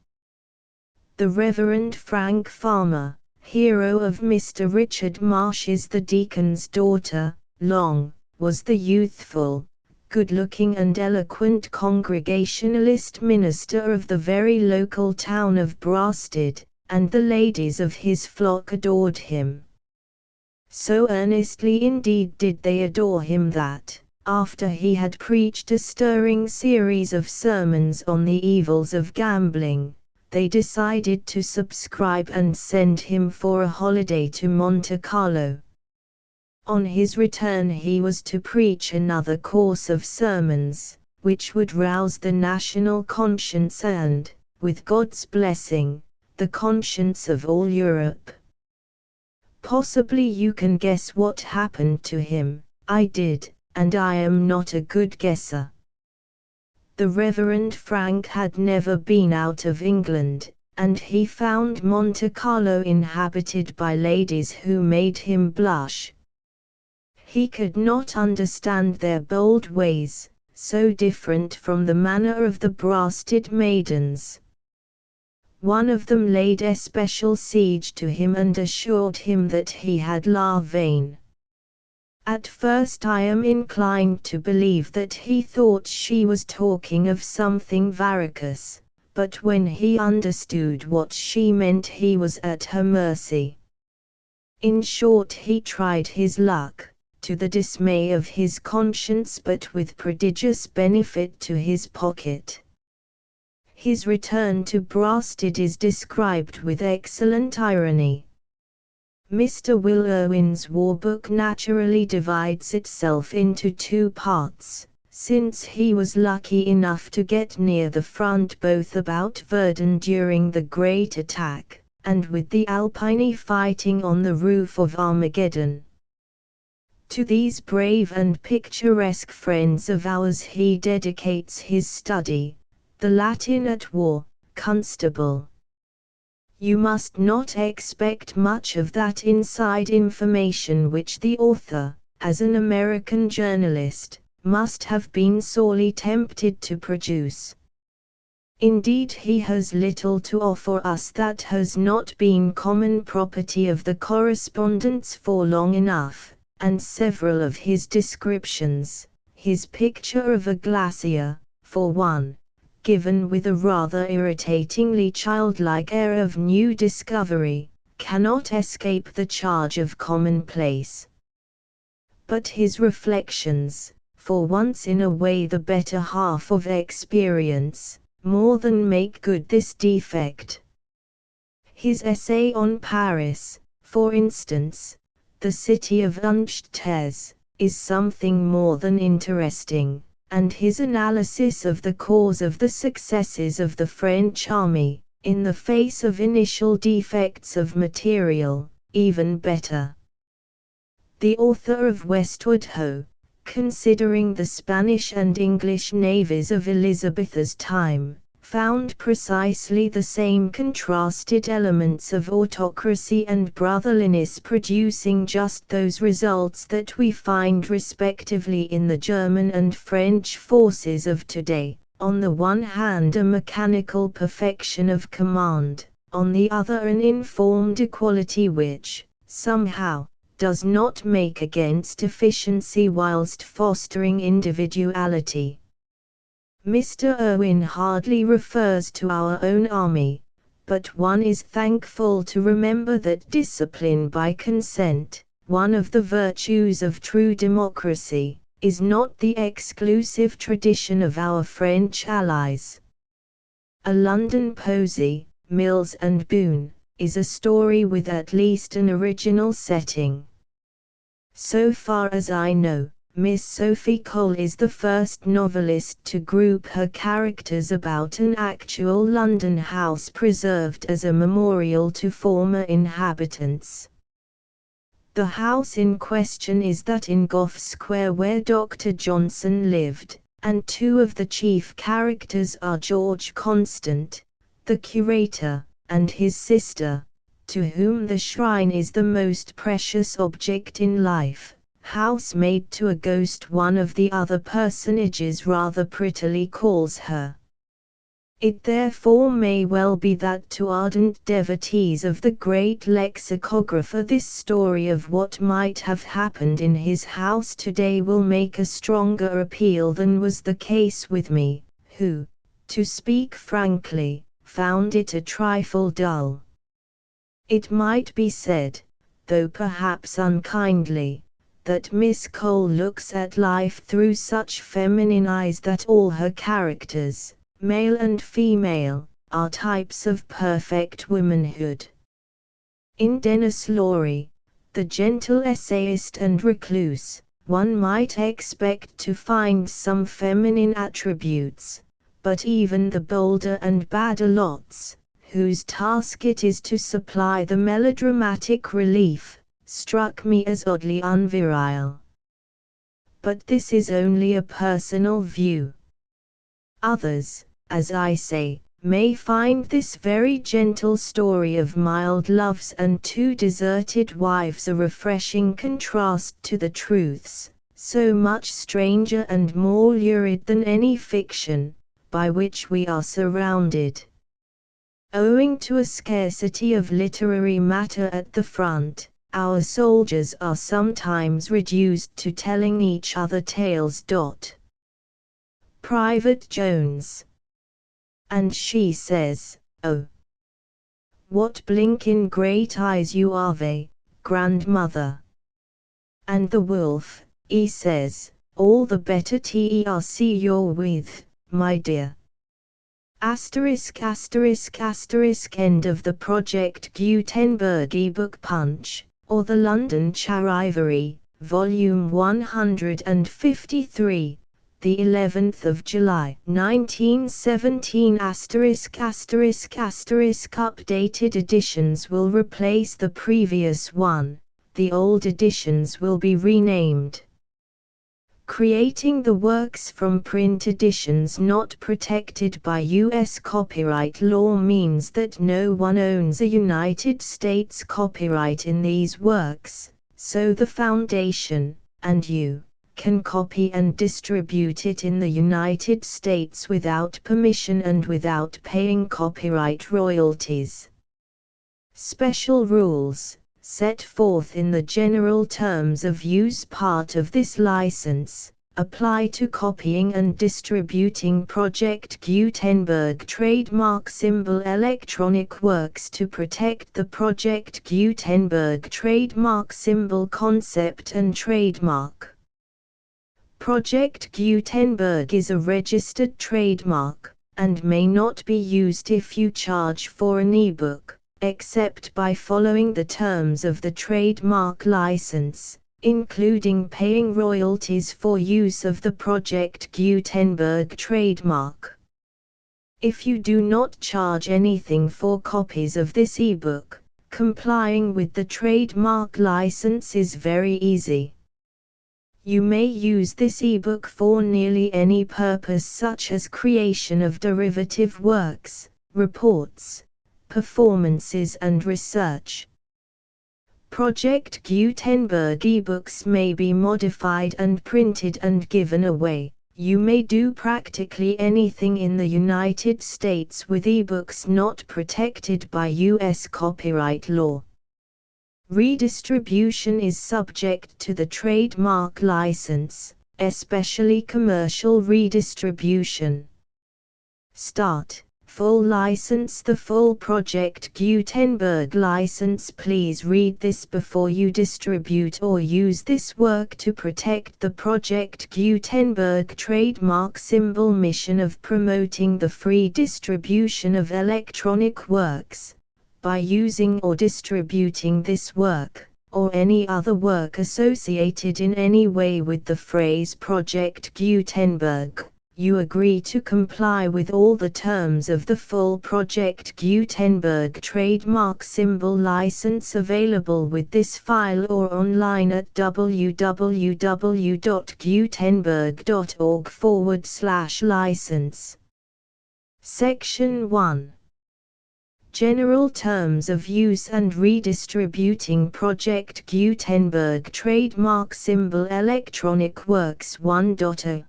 [SPEAKER 1] The Reverend Frank Farmer, hero of Mr. Richard Marsh's The Deacon's Daughter, Long, was the youthful, good-looking and eloquent Congregationalist minister of the very local town of Brasted, and the ladies of his flock adored him. So earnestly indeed did they adore him that, after he had preached a stirring series of sermons on the evils of gambling, they decided to subscribe and send him for a holiday to Monte Carlo. On his return he was to preach another course of sermons, which would rouse the national conscience and, with God's blessing, the conscience of all Europe. Possibly you can guess what happened to him. I did, and I am not a good guesser. The Reverend Frank had never been out of England, and he found Monte Carlo inhabited by ladies who made him blush. He could not understand their bold ways, so different from the manner of the Brasted maidens. One of them laid especial siege to him and assured him that he had la veine. At first I am inclined to believe that he thought she was talking of something varicose, but when he understood what she meant he was at her mercy. In short, he tried his luck, to the dismay of his conscience but with prodigious benefit to his pocket. His return to Brasted is described with excellent irony. Mr. Will Irwin's war book naturally divides itself into two parts, since he was lucky enough to get near the front both about Verdun during the Great Attack, and with the Alpini fighting on the roof of Armageddon. To these brave and picturesque friends of ours he dedicates his study, The Latin at War, Constable. You must not expect much of that inside information which the author, as an American journalist, must have been sorely tempted to produce. Indeed, he has little to offer us that has not been common property of the correspondents for long enough, and several of his descriptions, his picture of a glacier, for one, given with a rather irritatingly childlike air of new discovery, cannot escape the charge of commonplace. But his reflections, for once in a way the better half of experience, more than make good this defect. His essay on Paris, for instance, the city of Unchtes, is something more than interesting, and his analysis of the cause of the successes of the French army, in the face of initial defects of material, even better. The author of Westward Ho, considering the Spanish and English navies of Elizabeth's time, found precisely the same contrasted elements of autocracy and brotherliness producing just those results that we find respectively in the German and French forces of today, on the one hand a mechanical perfection of command, on the other an informed equality which, somehow, does not make against efficiency whilst fostering individuality. Mr. Irwin hardly refers to our own army, but one is thankful to remember that discipline by consent, one of the virtues of true democracy, is not the exclusive tradition of our French allies. A London Posy, Mills and Boone, is a story with at least an original setting. So far as I know, Miss Sophie Cole is the first novelist to group her characters about an actual London house preserved as a memorial to former inhabitants. The house in question is that in Gough Square where Dr. Johnson lived, and two of the chief characters are George Constant, the curator, and his sister, to whom the shrine is the most precious object in life. Housemaid to a ghost, one of the other personages rather prettily calls her. It therefore may well be that to ardent devotees of the great lexicographer this story of what might have happened in his house today will make a stronger appeal than was the case with me, who, to speak frankly, found it a trifle dull. It might be said, though perhaps unkindly, that Miss Cole looks at life through such feminine eyes that all her characters, male and female, are types of perfect womanhood. In Denis Laurie, the gentle essayist and recluse, one might expect to find some feminine attributes, but even the bolder and badder lots, whose task it is to supply the melodramatic relief, struck me as oddly unvirile. But this is only a personal view. Others, as I say, may find this very gentle story of mild loves and two deserted wives a refreshing contrast to the truths, so much stranger and more lurid than any fiction, by which we are surrounded. Owing to a scarcity of literary matter at the front, our soldiers are sometimes reduced to telling each other tales. Private Jones. And she says, "Oh, what blinkin' great eyes you are, grandmother." And the wolf, he says, "All the better terc you're with, my dear." End of the Project Gutenberg ebook Punch, or the London Charivari, Volume 153, the 11th of July, 1917. Updated editions will replace the previous one. The old editions will be renamed. Creating the works from print editions not protected by U.S. copyright law means that no one owns a United States copyright in these works, so the Foundation, and you, can copy and distribute it in the United States without permission and without paying copyright royalties. Special rules, set forth in the general terms of use part of this license, apply to copying and distributing Project Gutenberg trademark symbol electronic works to protect the Project Gutenberg trademark symbol concept and trademark. Project Gutenberg is a registered trademark, and may not be used if you charge for an ebook, except by following the terms of the trademark license, including paying royalties for use of the Project Gutenberg trademark. If you do not charge anything for copies of this ebook, complying with the trademark license is very easy. You may use this ebook for nearly any purpose, such as creation of derivative works, reports, performances and research. Project Gutenberg ebooks may be modified and printed and given away. You may do practically anything in the United States with ebooks not protected by U.S. copyright law. Redistribution is subject to the trademark license, especially commercial redistribution. Start. Full license. The full Project Gutenberg license. Please read this before you distribute or use this work to protect the Project Gutenberg trademark symbol mission of promoting the free distribution of electronic works. By using or distributing this work, or any other work associated in any way with the phrase Project Gutenberg, you agree to comply with all the terms of the full Project Gutenberg trademark symbol license available with this file or online at www.gutenberg.org/license. Section 1. General Terms of Use and Redistributing Project Gutenberg Trademark Symbol Electronic Works 1.0.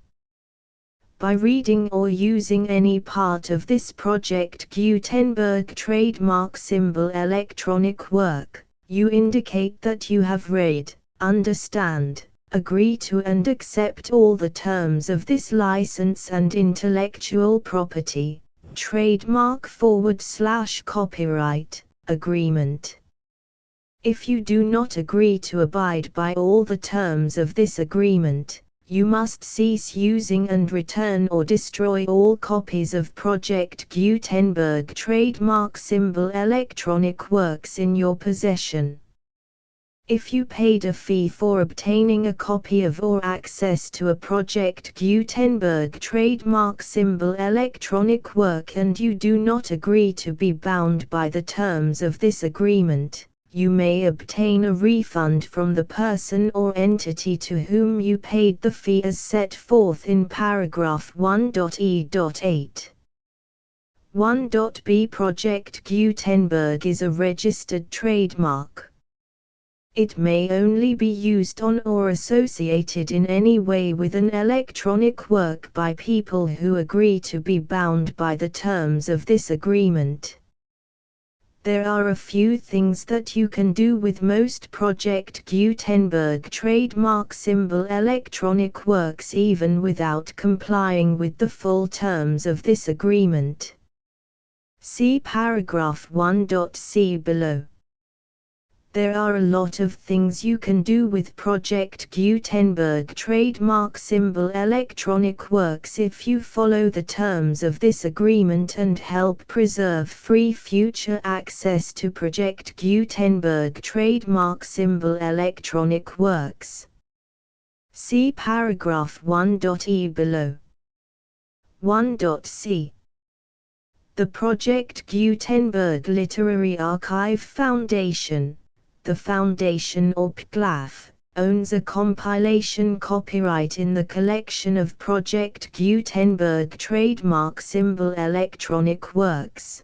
[SPEAKER 1] By reading or using any part of this Project Gutenberg trademark symbol electronic work, you indicate that you have read, understand, agree to and accept all the terms of this license and intellectual property, trademark/copyright, agreement. If you do not agree to abide by all the terms of this agreement, you must cease using and return or destroy all copies of Project Gutenberg trademark symbol electronic works in your possession. If you paid a fee for obtaining a copy of or access to a Project Gutenberg trademark symbol electronic work and you do not agree to be bound by the terms of this agreement, you may obtain a refund from the person or entity to whom you paid the fee as set forth in paragraph 1.e.8. 1.b. Project Gutenberg is a registered trademark. It may only be used on or associated in any way with an electronic work by people who agree to be bound by the terms of this agreement. There are a few things that you can do with most Project Gutenberg trademark symbol electronic works even without complying with the full terms of this agreement. See paragraph 1.c below. There are a lot of things you can do with Project Gutenberg trademark symbol electronic works if you follow the terms of this agreement and help preserve free future access to Project Gutenberg trademark symbol electronic works. See paragraph 1.e below. 1.c. The Project Gutenberg Literary Archive Foundation, the Foundation or PGLAF, owns a compilation copyright in the collection of Project Gutenberg trademark symbol electronic works.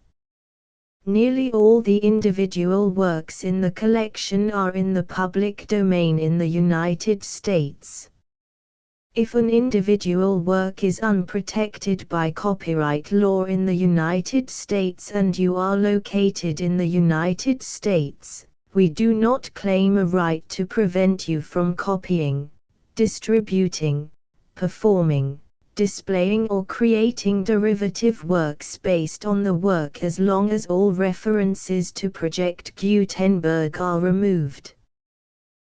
[SPEAKER 1] Nearly all the individual works in the collection are in the public domain in the United States. If an individual work is unprotected by copyright law in the United States and you are located in the United States, we do not claim a right to prevent you from copying, distributing, performing, displaying or creating derivative works based on the work as long as all references to Project Gutenberg are removed.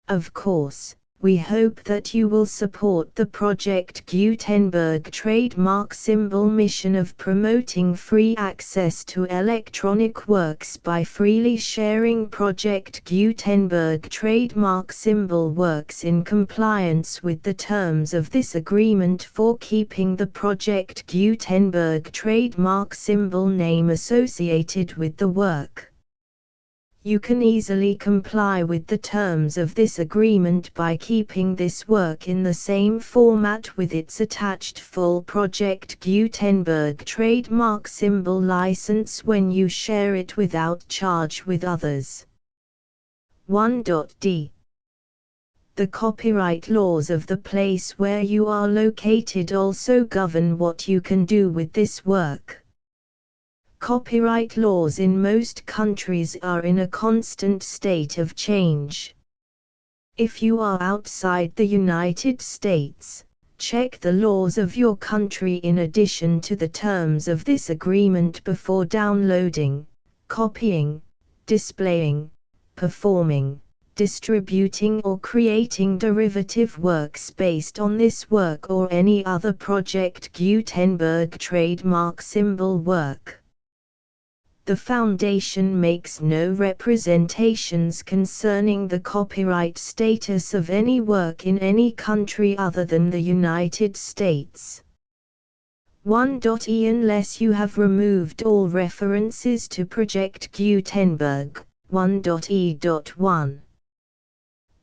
[SPEAKER 1] Of course, we hope that you will support the Project Gutenberg trademark symbol mission of promoting free access to electronic works by freely sharing Project Gutenberg trademark symbol works in compliance with the terms of this agreement for keeping the Project Gutenberg trademark symbol name associated with the work. You can easily comply with the terms of this agreement by keeping this work in the same format with its attached full Project Gutenberg trademark symbol license when you share it without charge with others. 1.d. The copyright laws of the place where you are located also govern what you can do with this work. Copyright laws in most countries are in a constant state of change. If you are outside the United States, check the laws of your country in addition to the terms of this agreement before downloading, copying, displaying, performing, distributing or creating derivative works based on this work or any other Project Gutenberg trademark symbol work. The Foundation makes no representations concerning the copyright status of any work in any country other than the United States. 1.e Unless you have removed all references to Project Gutenberg. 1.e.1.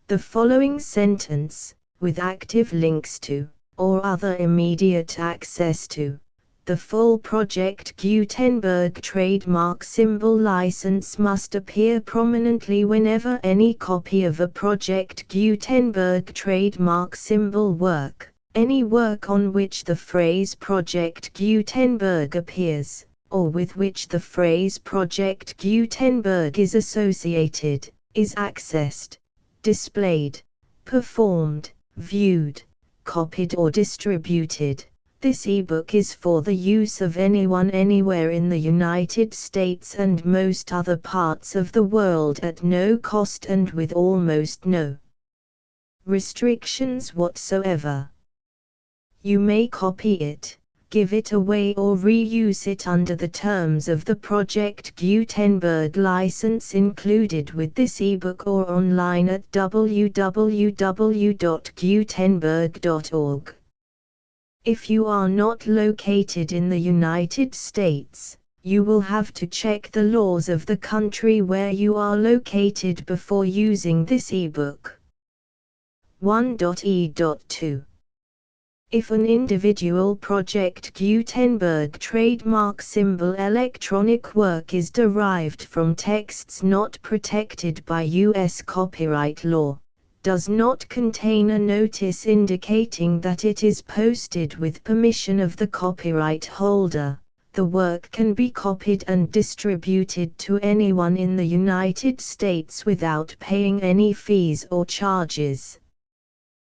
[SPEAKER 1] The following sentence, with active links to, or other immediate access to, the full Project Gutenberg trademark symbol license must appear prominently whenever any copy of a Project Gutenberg trademark symbol work, any work on which the phrase Project Gutenberg appears, or with which the phrase Project Gutenberg is associated, is accessed, displayed, performed, viewed, copied or distributed. This ebook is for the use of anyone anywhere in the United States and most other parts of the world at no cost and with almost no restrictions whatsoever. You may copy it, give it away or reuse it under the terms of the Project Gutenberg license included with this ebook or online at www.gutenberg.org. If you are not located in the United States, you will have to check the laws of the country where you are located before using this ebook. 1.e.2. If an individual Project Gutenberg trademark symbol electronic work is derived from texts not protected by U.S. copyright law, does not contain a notice indicating that it is posted with permission of the copyright holder, the work can be copied and distributed to anyone in the United States without paying any fees or charges.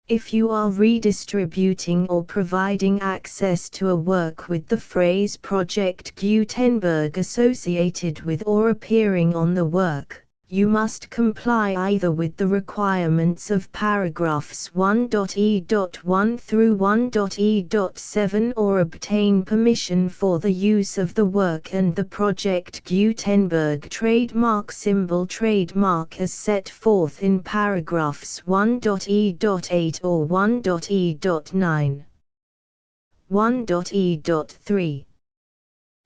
[SPEAKER 1] If you are redistributing or providing access to a work with the phrase Project Gutenberg associated with or appearing on the work, you must comply either with the requirements of paragraphs 1.e.1 through 1.e.7 or obtain permission for the use of the work and the Project Gutenberg trademark symbol trademark as set forth in paragraphs 1.e.8 or 1.e.9. 1.e.3.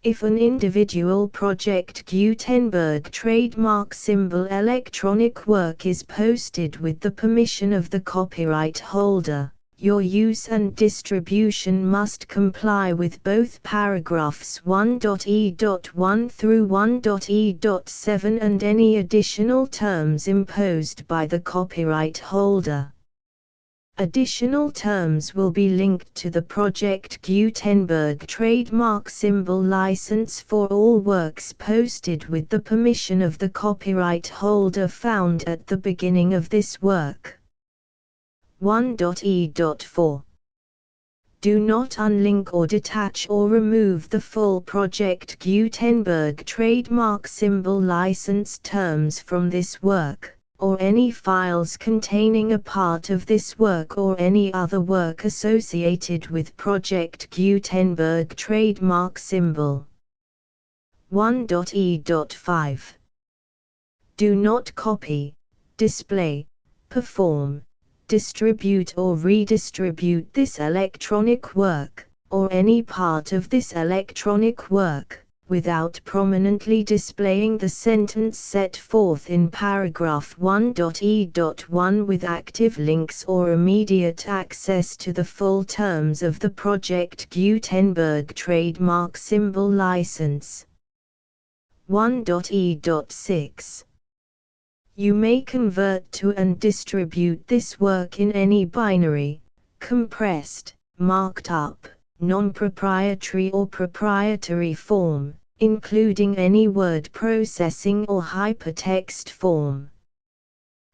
[SPEAKER 1] If an individual Project Gutenberg trademark symbol electronic work is posted with the permission of the copyright holder, your use and distribution must comply with both paragraphs 1.e.1 through 1.e.7 and any additional terms imposed by the copyright holder. Additional terms will be linked to the Project Gutenberg trademark symbol license for all works posted with the permission of the copyright holder found at the beginning of this work. 1.e.4. Do not unlink or detach or remove the full Project Gutenberg trademark symbol license terms from this work, or any files containing a part of this work or any other work associated with Project Gutenberg trademark symbol. 1.e.5 Do not copy, display, perform, distribute or redistribute this electronic work, or any part of this electronic work, without prominently displaying the sentence set forth in paragraph 1.e.1 with active links or immediate access to the full terms of the Project Gutenberg trademark symbol license. 1.e.6 You may convert to and distribute this work in any binary, compressed, marked up, non-proprietary or proprietary form, including any word processing or hypertext form.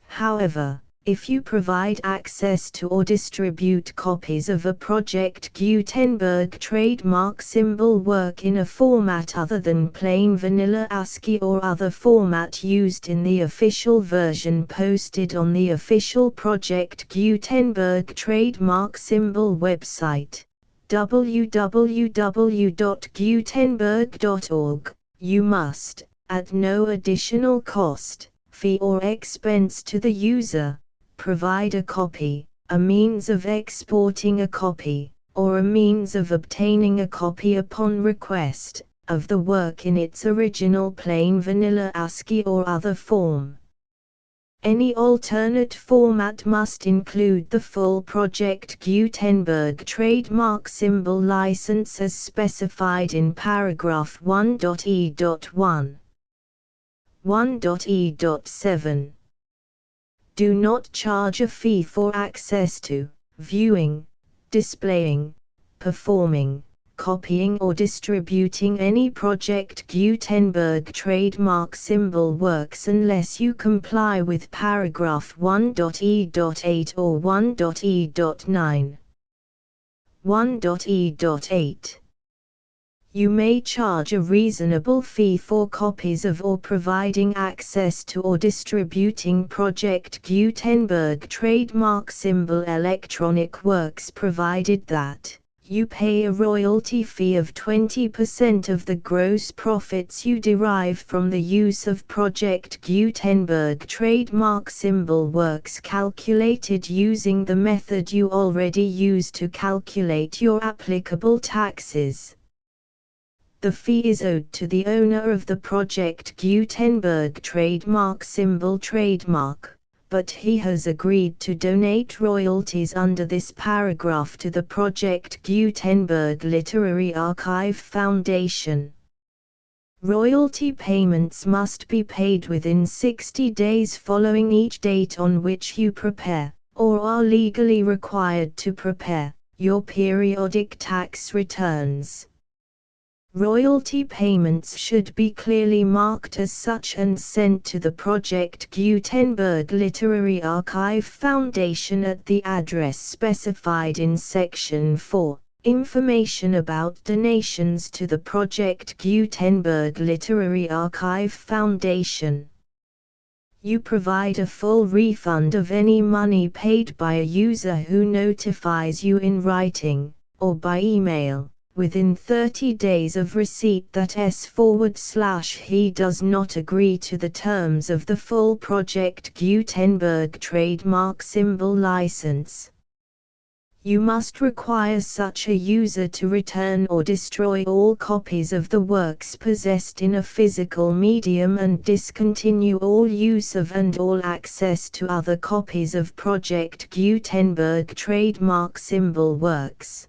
[SPEAKER 1] However, if you provide access to or distribute copies of a Project Gutenberg trademark symbol work in a format other than plain vanilla ASCII or other format used in the official version posted on the official Project Gutenberg trademark symbol website, www.gutenberg.org, you must, at no additional cost, fee or expense to the user, provide a copy, a means of exporting a copy, or a means of obtaining a copy upon request, of the work in its original plain vanilla ASCII or other form. Any alternate format must include the full Project Gutenberg trademark symbol license as specified in paragraph 1.e.1. 1.e.7 Do not charge a fee for access to, viewing, displaying, performing, copying or distributing any Project Gutenberg trademark symbol works unless you comply with paragraph 1.e.8 or 1.e.9. 1.e.8 You may charge a reasonable fee for copies of or providing access to or distributing Project Gutenberg trademark symbol electronic works provided that you pay a royalty fee of 20% of the gross profits you derive from the use of Project Gutenberg trademark symbol works calculated using the method you already use to calculate your applicable taxes. The fee is owed to the owner of the Project Gutenberg trademark symbol trademark, but he has agreed to donate royalties under this paragraph to the Project Gutenberg Literary Archive Foundation. Royalty payments must be paid within 60 days following each date on which you prepare, or are legally required to prepare, your periodic tax returns. Royalty payments should be clearly marked as such and sent to the Project Gutenberg Literary Archive Foundation at the address specified in Section 4, Information about donations to the Project Gutenberg Literary Archive Foundation. You provide a full refund of any money paid by a user who notifies you in writing, or by email, within 30 days of receipt that he does not agree to the terms of the full Project Gutenberg trademark symbol license. You must require such a user to return or destroy all copies of the works possessed in a physical medium and discontinue all use of and all access to other copies of Project Gutenberg trademark symbol works.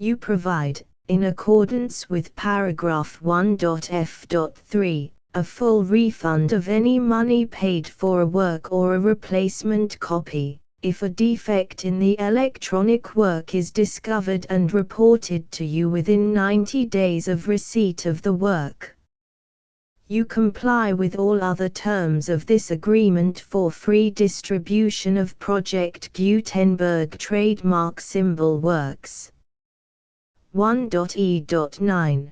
[SPEAKER 1] You provide, in accordance with paragraph 1.f.3, a full refund of any money paid for a work or a replacement copy, if a defect in the electronic work is discovered and reported to you within 90 days of receipt of the work. You comply with all other terms of this agreement for free distribution of Project Gutenberg trademark symbol works. 1.e.9.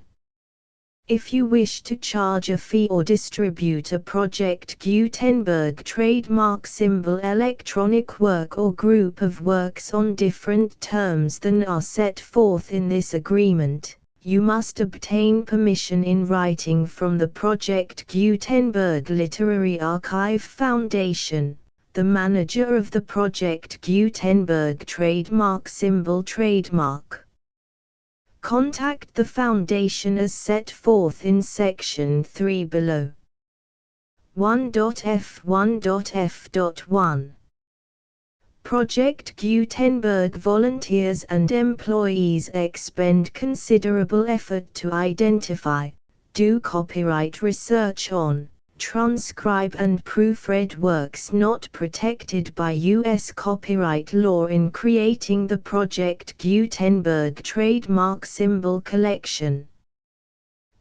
[SPEAKER 1] If you wish to charge a fee or distribute a Project Gutenberg trademark symbol electronic work or group of works on different terms than are set forth in this agreement, you must obtain permission in writing from the Project Gutenberg Literary Archive Foundation, the manager of the Project Gutenberg trademark symbol trademark. Contact the Foundation as set forth in Section 3 below. 1.f1.f.1 Project Gutenberg volunteers and employees expend considerable effort to identify, do copyright research on, transcribe and proofread works not protected by U.S. copyright law in creating the Project Gutenberg trademark symbol collection.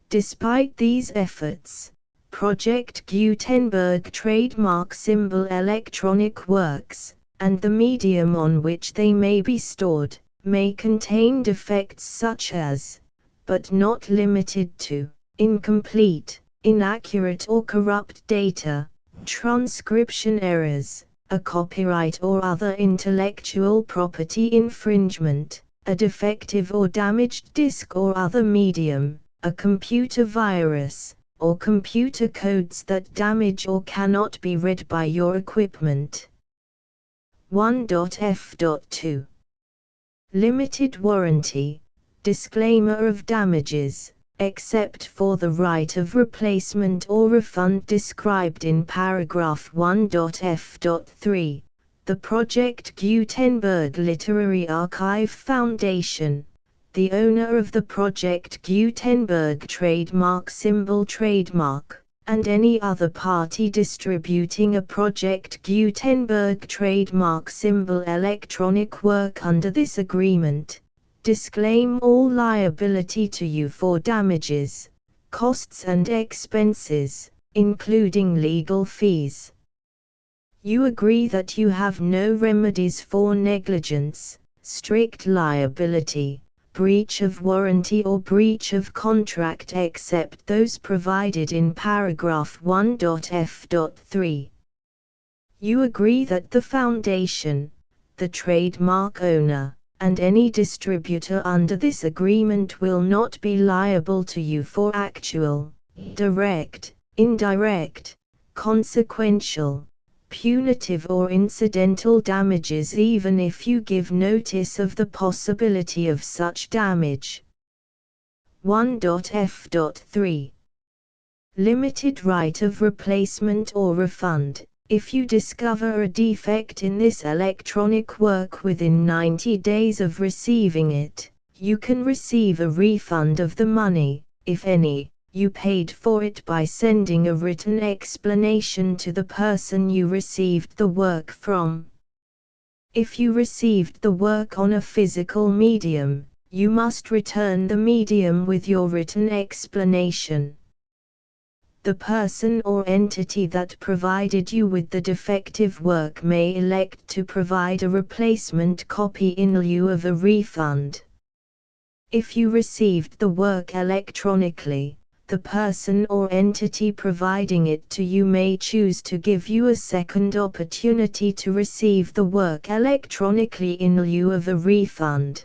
[SPEAKER 1] Despite these efforts, Project Gutenberg trademark symbol electronic works, and the medium on which they may be stored, may contain defects such as, but not limited to, incomplete, inaccurate or corrupt data, transcription errors, a copyright or other intellectual property infringement, a defective or damaged disk or other medium, a computer virus, or computer codes that damage or cannot be read by your equipment. 1.f.2 Limited warranty, disclaimer of damages, except for the right of replacement or refund described in paragraph 1.f.3, the Project Gutenberg Literary Archive Foundation, the owner of the Project Gutenberg trademark symbol trademark, and any other party distributing a Project Gutenberg trademark symbol electronic work under this agreement, disclaim all liability to you for damages, costs and expenses, including legal fees. You agree that you have no remedies for negligence, strict liability, breach of warranty or breach of contract except those provided in paragraph 1.f.3. You agree that the Foundation, the trademark owner, and any distributor under this agreement will not be liable to you for actual, direct, indirect, consequential, punitive or incidental damages even if you give notice of the possibility of such damage. 1.f.3 Limited right of replacement or refund. If you discover a defect in this electronic work within 90 days of receiving it, you can receive a refund of the money, if any, you paid for it by sending a written explanation to the person you received the work from. If you received the work on a physical medium, you must return the medium with your written explanation. The person or entity that provided you with the defective work may elect to provide a replacement copy in lieu of a refund. If you received the work electronically, the person or entity providing it to you may choose to give you a second opportunity to receive the work electronically in lieu of a refund.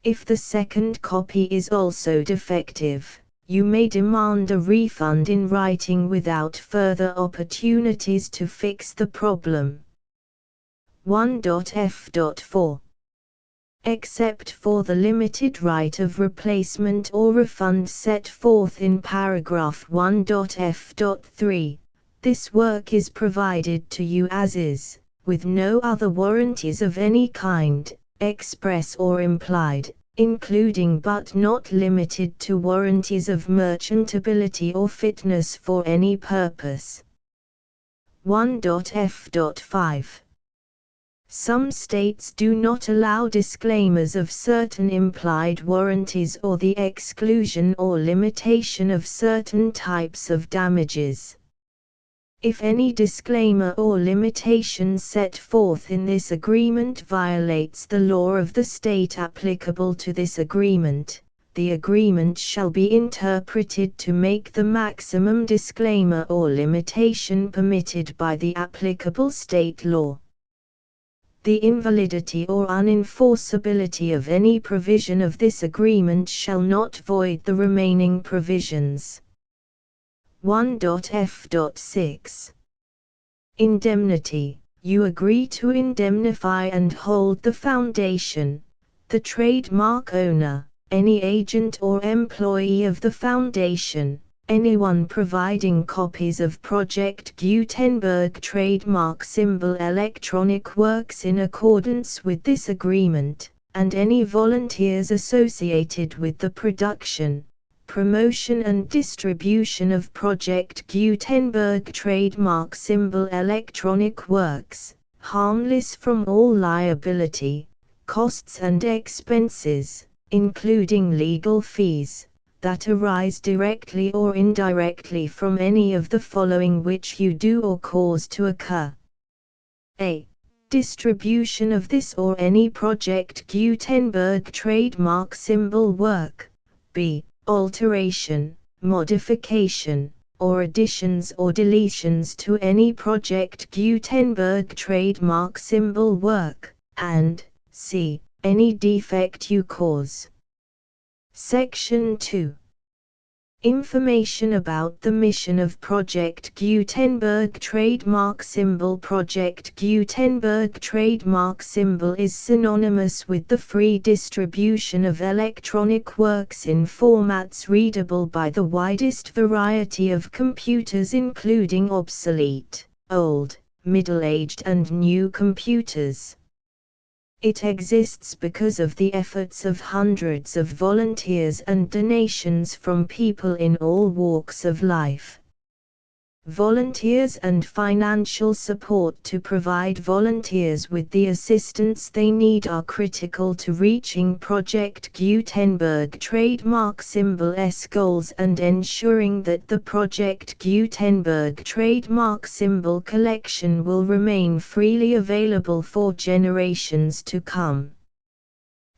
[SPEAKER 1] If the second copy is also defective, you may demand a refund in writing without further opportunities to fix the problem. 1.f.4 Except for the limited right of replacement or refund set forth in paragraph 1.f.3, this work is provided to you as is, with no other warranties of any kind, express or implied, including but not limited to warranties of merchantability or fitness for any purpose. 1.f.5 Some states do not allow disclaimers of certain implied warranties or the exclusion or limitation of certain types of damages. If any disclaimer or limitation set forth in this agreement violates the law of the state applicable to this agreement, the agreement shall be interpreted to make the maximum disclaimer or limitation permitted by the applicable state law. The invalidity or unenforceability of any provision of this agreement shall not void the remaining provisions. 1.f.6 Indemnity. You agree to indemnify and hold the foundation, the trademark owner, any agent or employee of the foundation, anyone providing copies of Project Gutenberg trademark symbol electronic works in accordance with this agreement, and any volunteers associated with the production, promotion and distribution of Project Gutenberg trademark symbol electronic works, harmless from all liability, costs and expenses, including legal fees, that arise directly or indirectly from any of the following which you do or cause to occur. A. Distribution of this or any Project Gutenberg trademark symbol work. B. Alteration, modification, or additions or deletions to any Project Gutenberg trademark symbol work, and C. Any defect you cause. Section 2. Information about the mission of Project Gutenberg trademark symbol. Project Gutenberg trademark symbol is synonymous with the free distribution of electronic works in formats readable by the widest variety of computers, including obsolete, old, middle-aged and new computers. It exists because of the efforts of hundreds of volunteers and donations from people in all walks of life. Volunteers and financial support to provide volunteers with the assistance they need are critical to reaching Project Gutenberg trademark symbol's goals and ensuring that the Project Gutenberg trademark symbol collection will remain freely available for generations to come.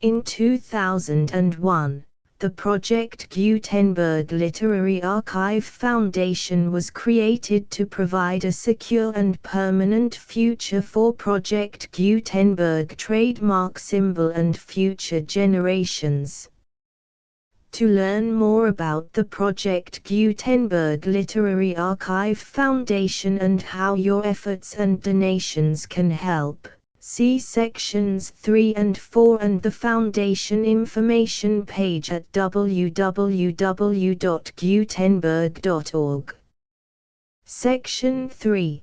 [SPEAKER 1] In 2001, the Project Gutenberg Literary Archive Foundation was created to provide a secure and permanent future for Project Gutenberg trademark symbol and future generations. To learn more about the Project Gutenberg Literary Archive Foundation and how your efforts and donations can help, see sections 3 and 4 and the Foundation information page at www.gutenberg.org. Section 3.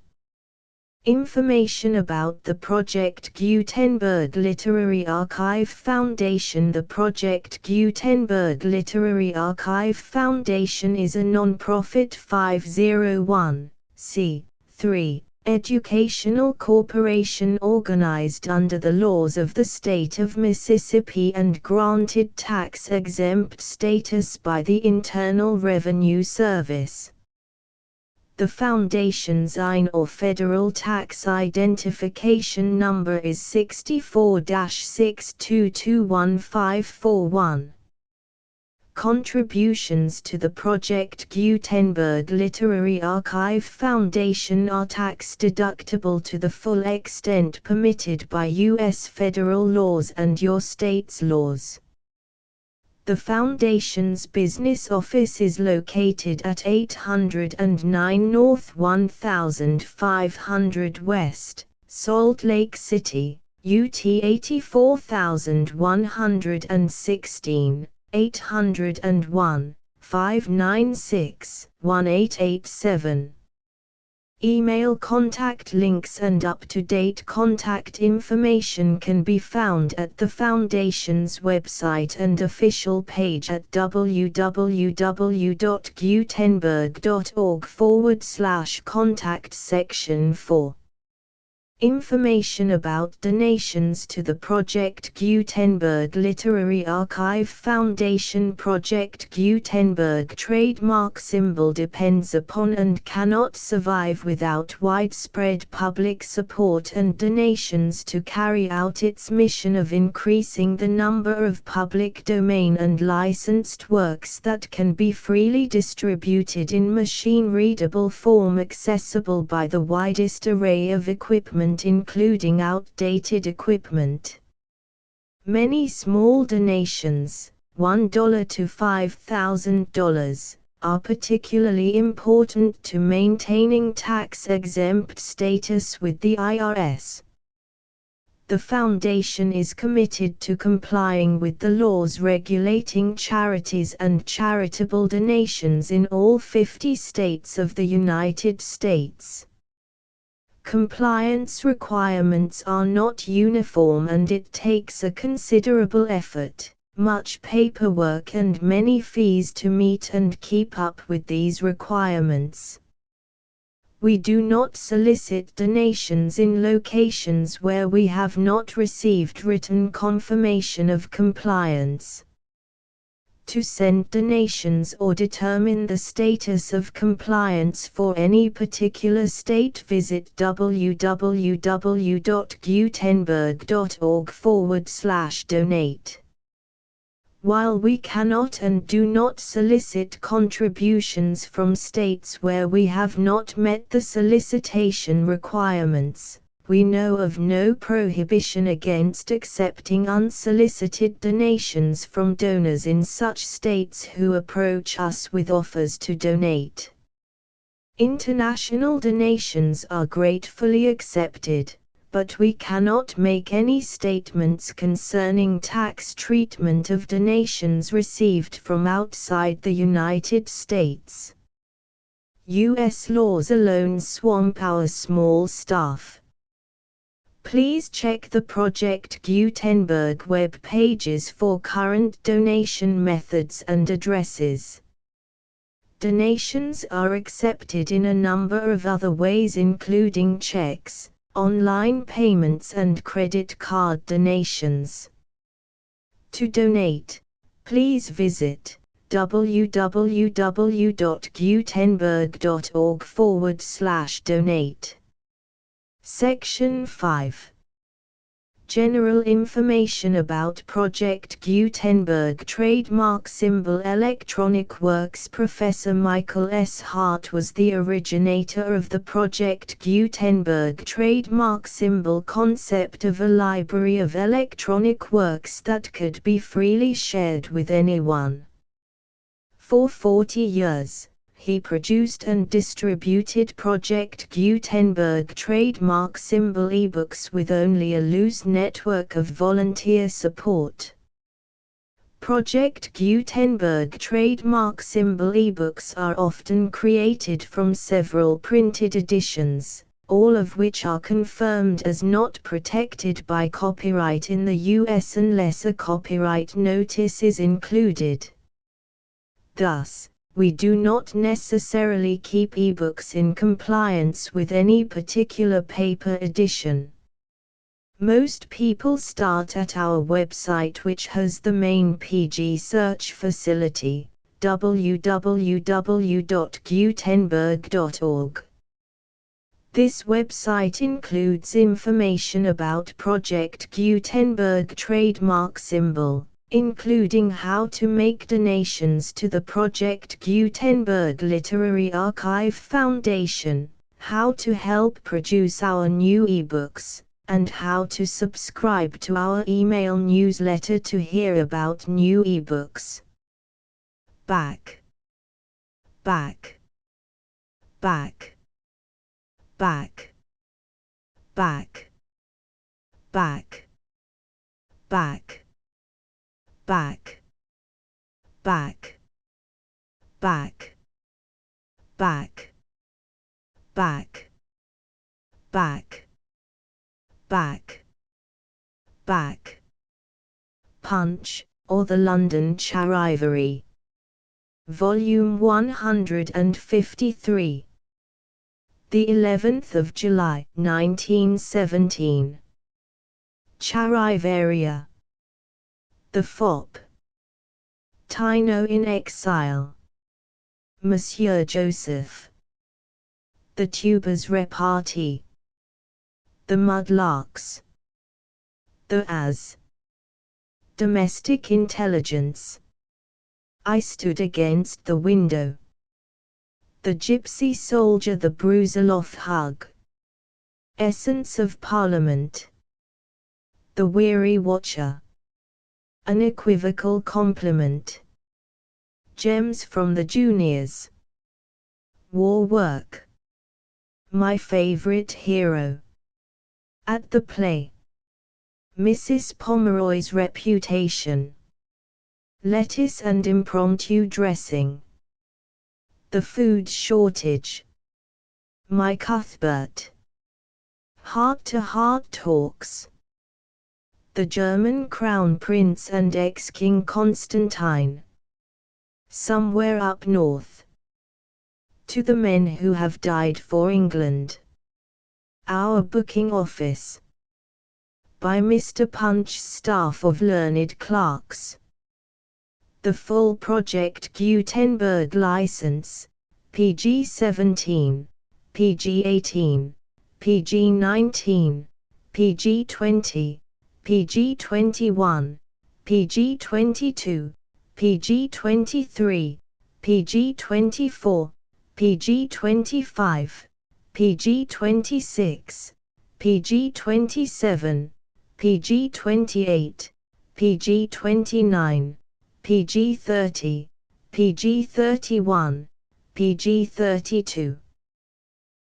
[SPEAKER 1] Information about the Project Gutenberg Literary Archive Foundation. The Project Gutenberg Literary Archive Foundation is a non-profit 501(c)(3) educational corporation organized under the laws of the state of Mississippi and granted tax-exempt status by the Internal Revenue Service. The Foundation's IN or Federal Tax Identification Number is 64-6221541. Contributions to the Project Gutenberg Literary Archive Foundation are tax-deductible to the full extent permitted by U.S. federal laws and your state's laws. The Foundation's business office is located at 809 North 1500 West, Salt Lake City, UT 84116. 801-596-1887. Email contact links and up-to-date contact information can be found at the Foundation's website and official page at www.gutenberg.org/contact section 4. Information about donations to the Project Gutenberg Literary Archive Foundation. Project Gutenberg trademark symbol depends upon and cannot survive without widespread public support and donations to carry out its mission of increasing the number of public domain and licensed works that can be freely distributed in machine-readable form accessible by the widest array of equipment including outdated equipment. Many small donations, $1 to $5,000, are particularly important to maintaining tax-exempt status with the IRS. The Foundation is committed to complying with the laws regulating charities and charitable donations in all 50 states of the United States. Compliance requirements are not uniform and it takes a considerable effort, much paperwork and many fees to meet and keep up with these requirements. We do not solicit donations in locations where we have not received written confirmation of compliance. To send donations or determine the status of compliance for any particular state, visit www.gutenberg.org/donate. While we cannot and do not solicit contributions from states where we have not met the solicitation requirements, we know of no prohibition against accepting unsolicited donations from donors in such states who approach us with offers to donate. International donations are gratefully accepted, but we cannot make any statements concerning tax treatment of donations received from outside the United States. U.S. laws alone swamp our small staff. Please check the Project Gutenberg web pages for current donation methods and addresses. Donations are accepted in a number of other ways including checks, online payments and credit card donations. To donate, please visit www.gutenberg.org/donate. Section 5. General information about Project Gutenberg trademark symbol electronic works. Professor Michael S. Hart was the originator of the Project Gutenberg trademark symbol concept of a library of electronic works that could be freely shared with anyone. For 40 years, he produced and distributed Project Gutenberg trademark symbol ebooks with only a loose network of volunteer support. Project Gutenberg trademark symbol ebooks are often created from several printed editions, all of which are confirmed as not protected by copyright in the US unless a copyright notice is included. Thus, we do not necessarily keep ebooks in compliance with any particular paper edition. Most people start at our website, which has the main PG search facility, www.gutenberg.org. This website includes information about Project Gutenberg trademark symbol, including how to make donations to the Project Gutenberg Literary Archive Foundation, how to help produce our new ebooks, and how to subscribe to our email newsletter to hear about new ebooks. Back. Back. Back. Back. Back. Back. Back. Back. Back. Back. Back. Back. Back. Back. Back. Punch, or the London Charivari. Volume 153. The 11th of July, 1917. Charivari. The fop. Tino in exile. Monsieur Joseph. The tubers repartee. The mudlarks. The as. Domestic intelligence. I stood against the window. The gypsy soldier, the Brusiloff hug. Essence of Parliament. The weary watcher. An equivocal compliment. Gems from the juniors. War work. My favorite hero. At the play. Mrs. Pomeroy's reputation. Lettuce and impromptu dressing. The food shortage. My Cuthbert. Heart-to-heart talks. The German Crown Prince and ex-King Constantine. Somewhere up north. To the men who have died for England. Our booking office. By Mr. Punch's staff of learned clerks. The full Project Gutenberg license, PG-17, PG-18, PG-19, PG-20, PG-21, PG-22, PG-23, PG-24, PG-25, PG-26, PG-27, PG-28, PG-29, PG-30, PG-31, PG-32.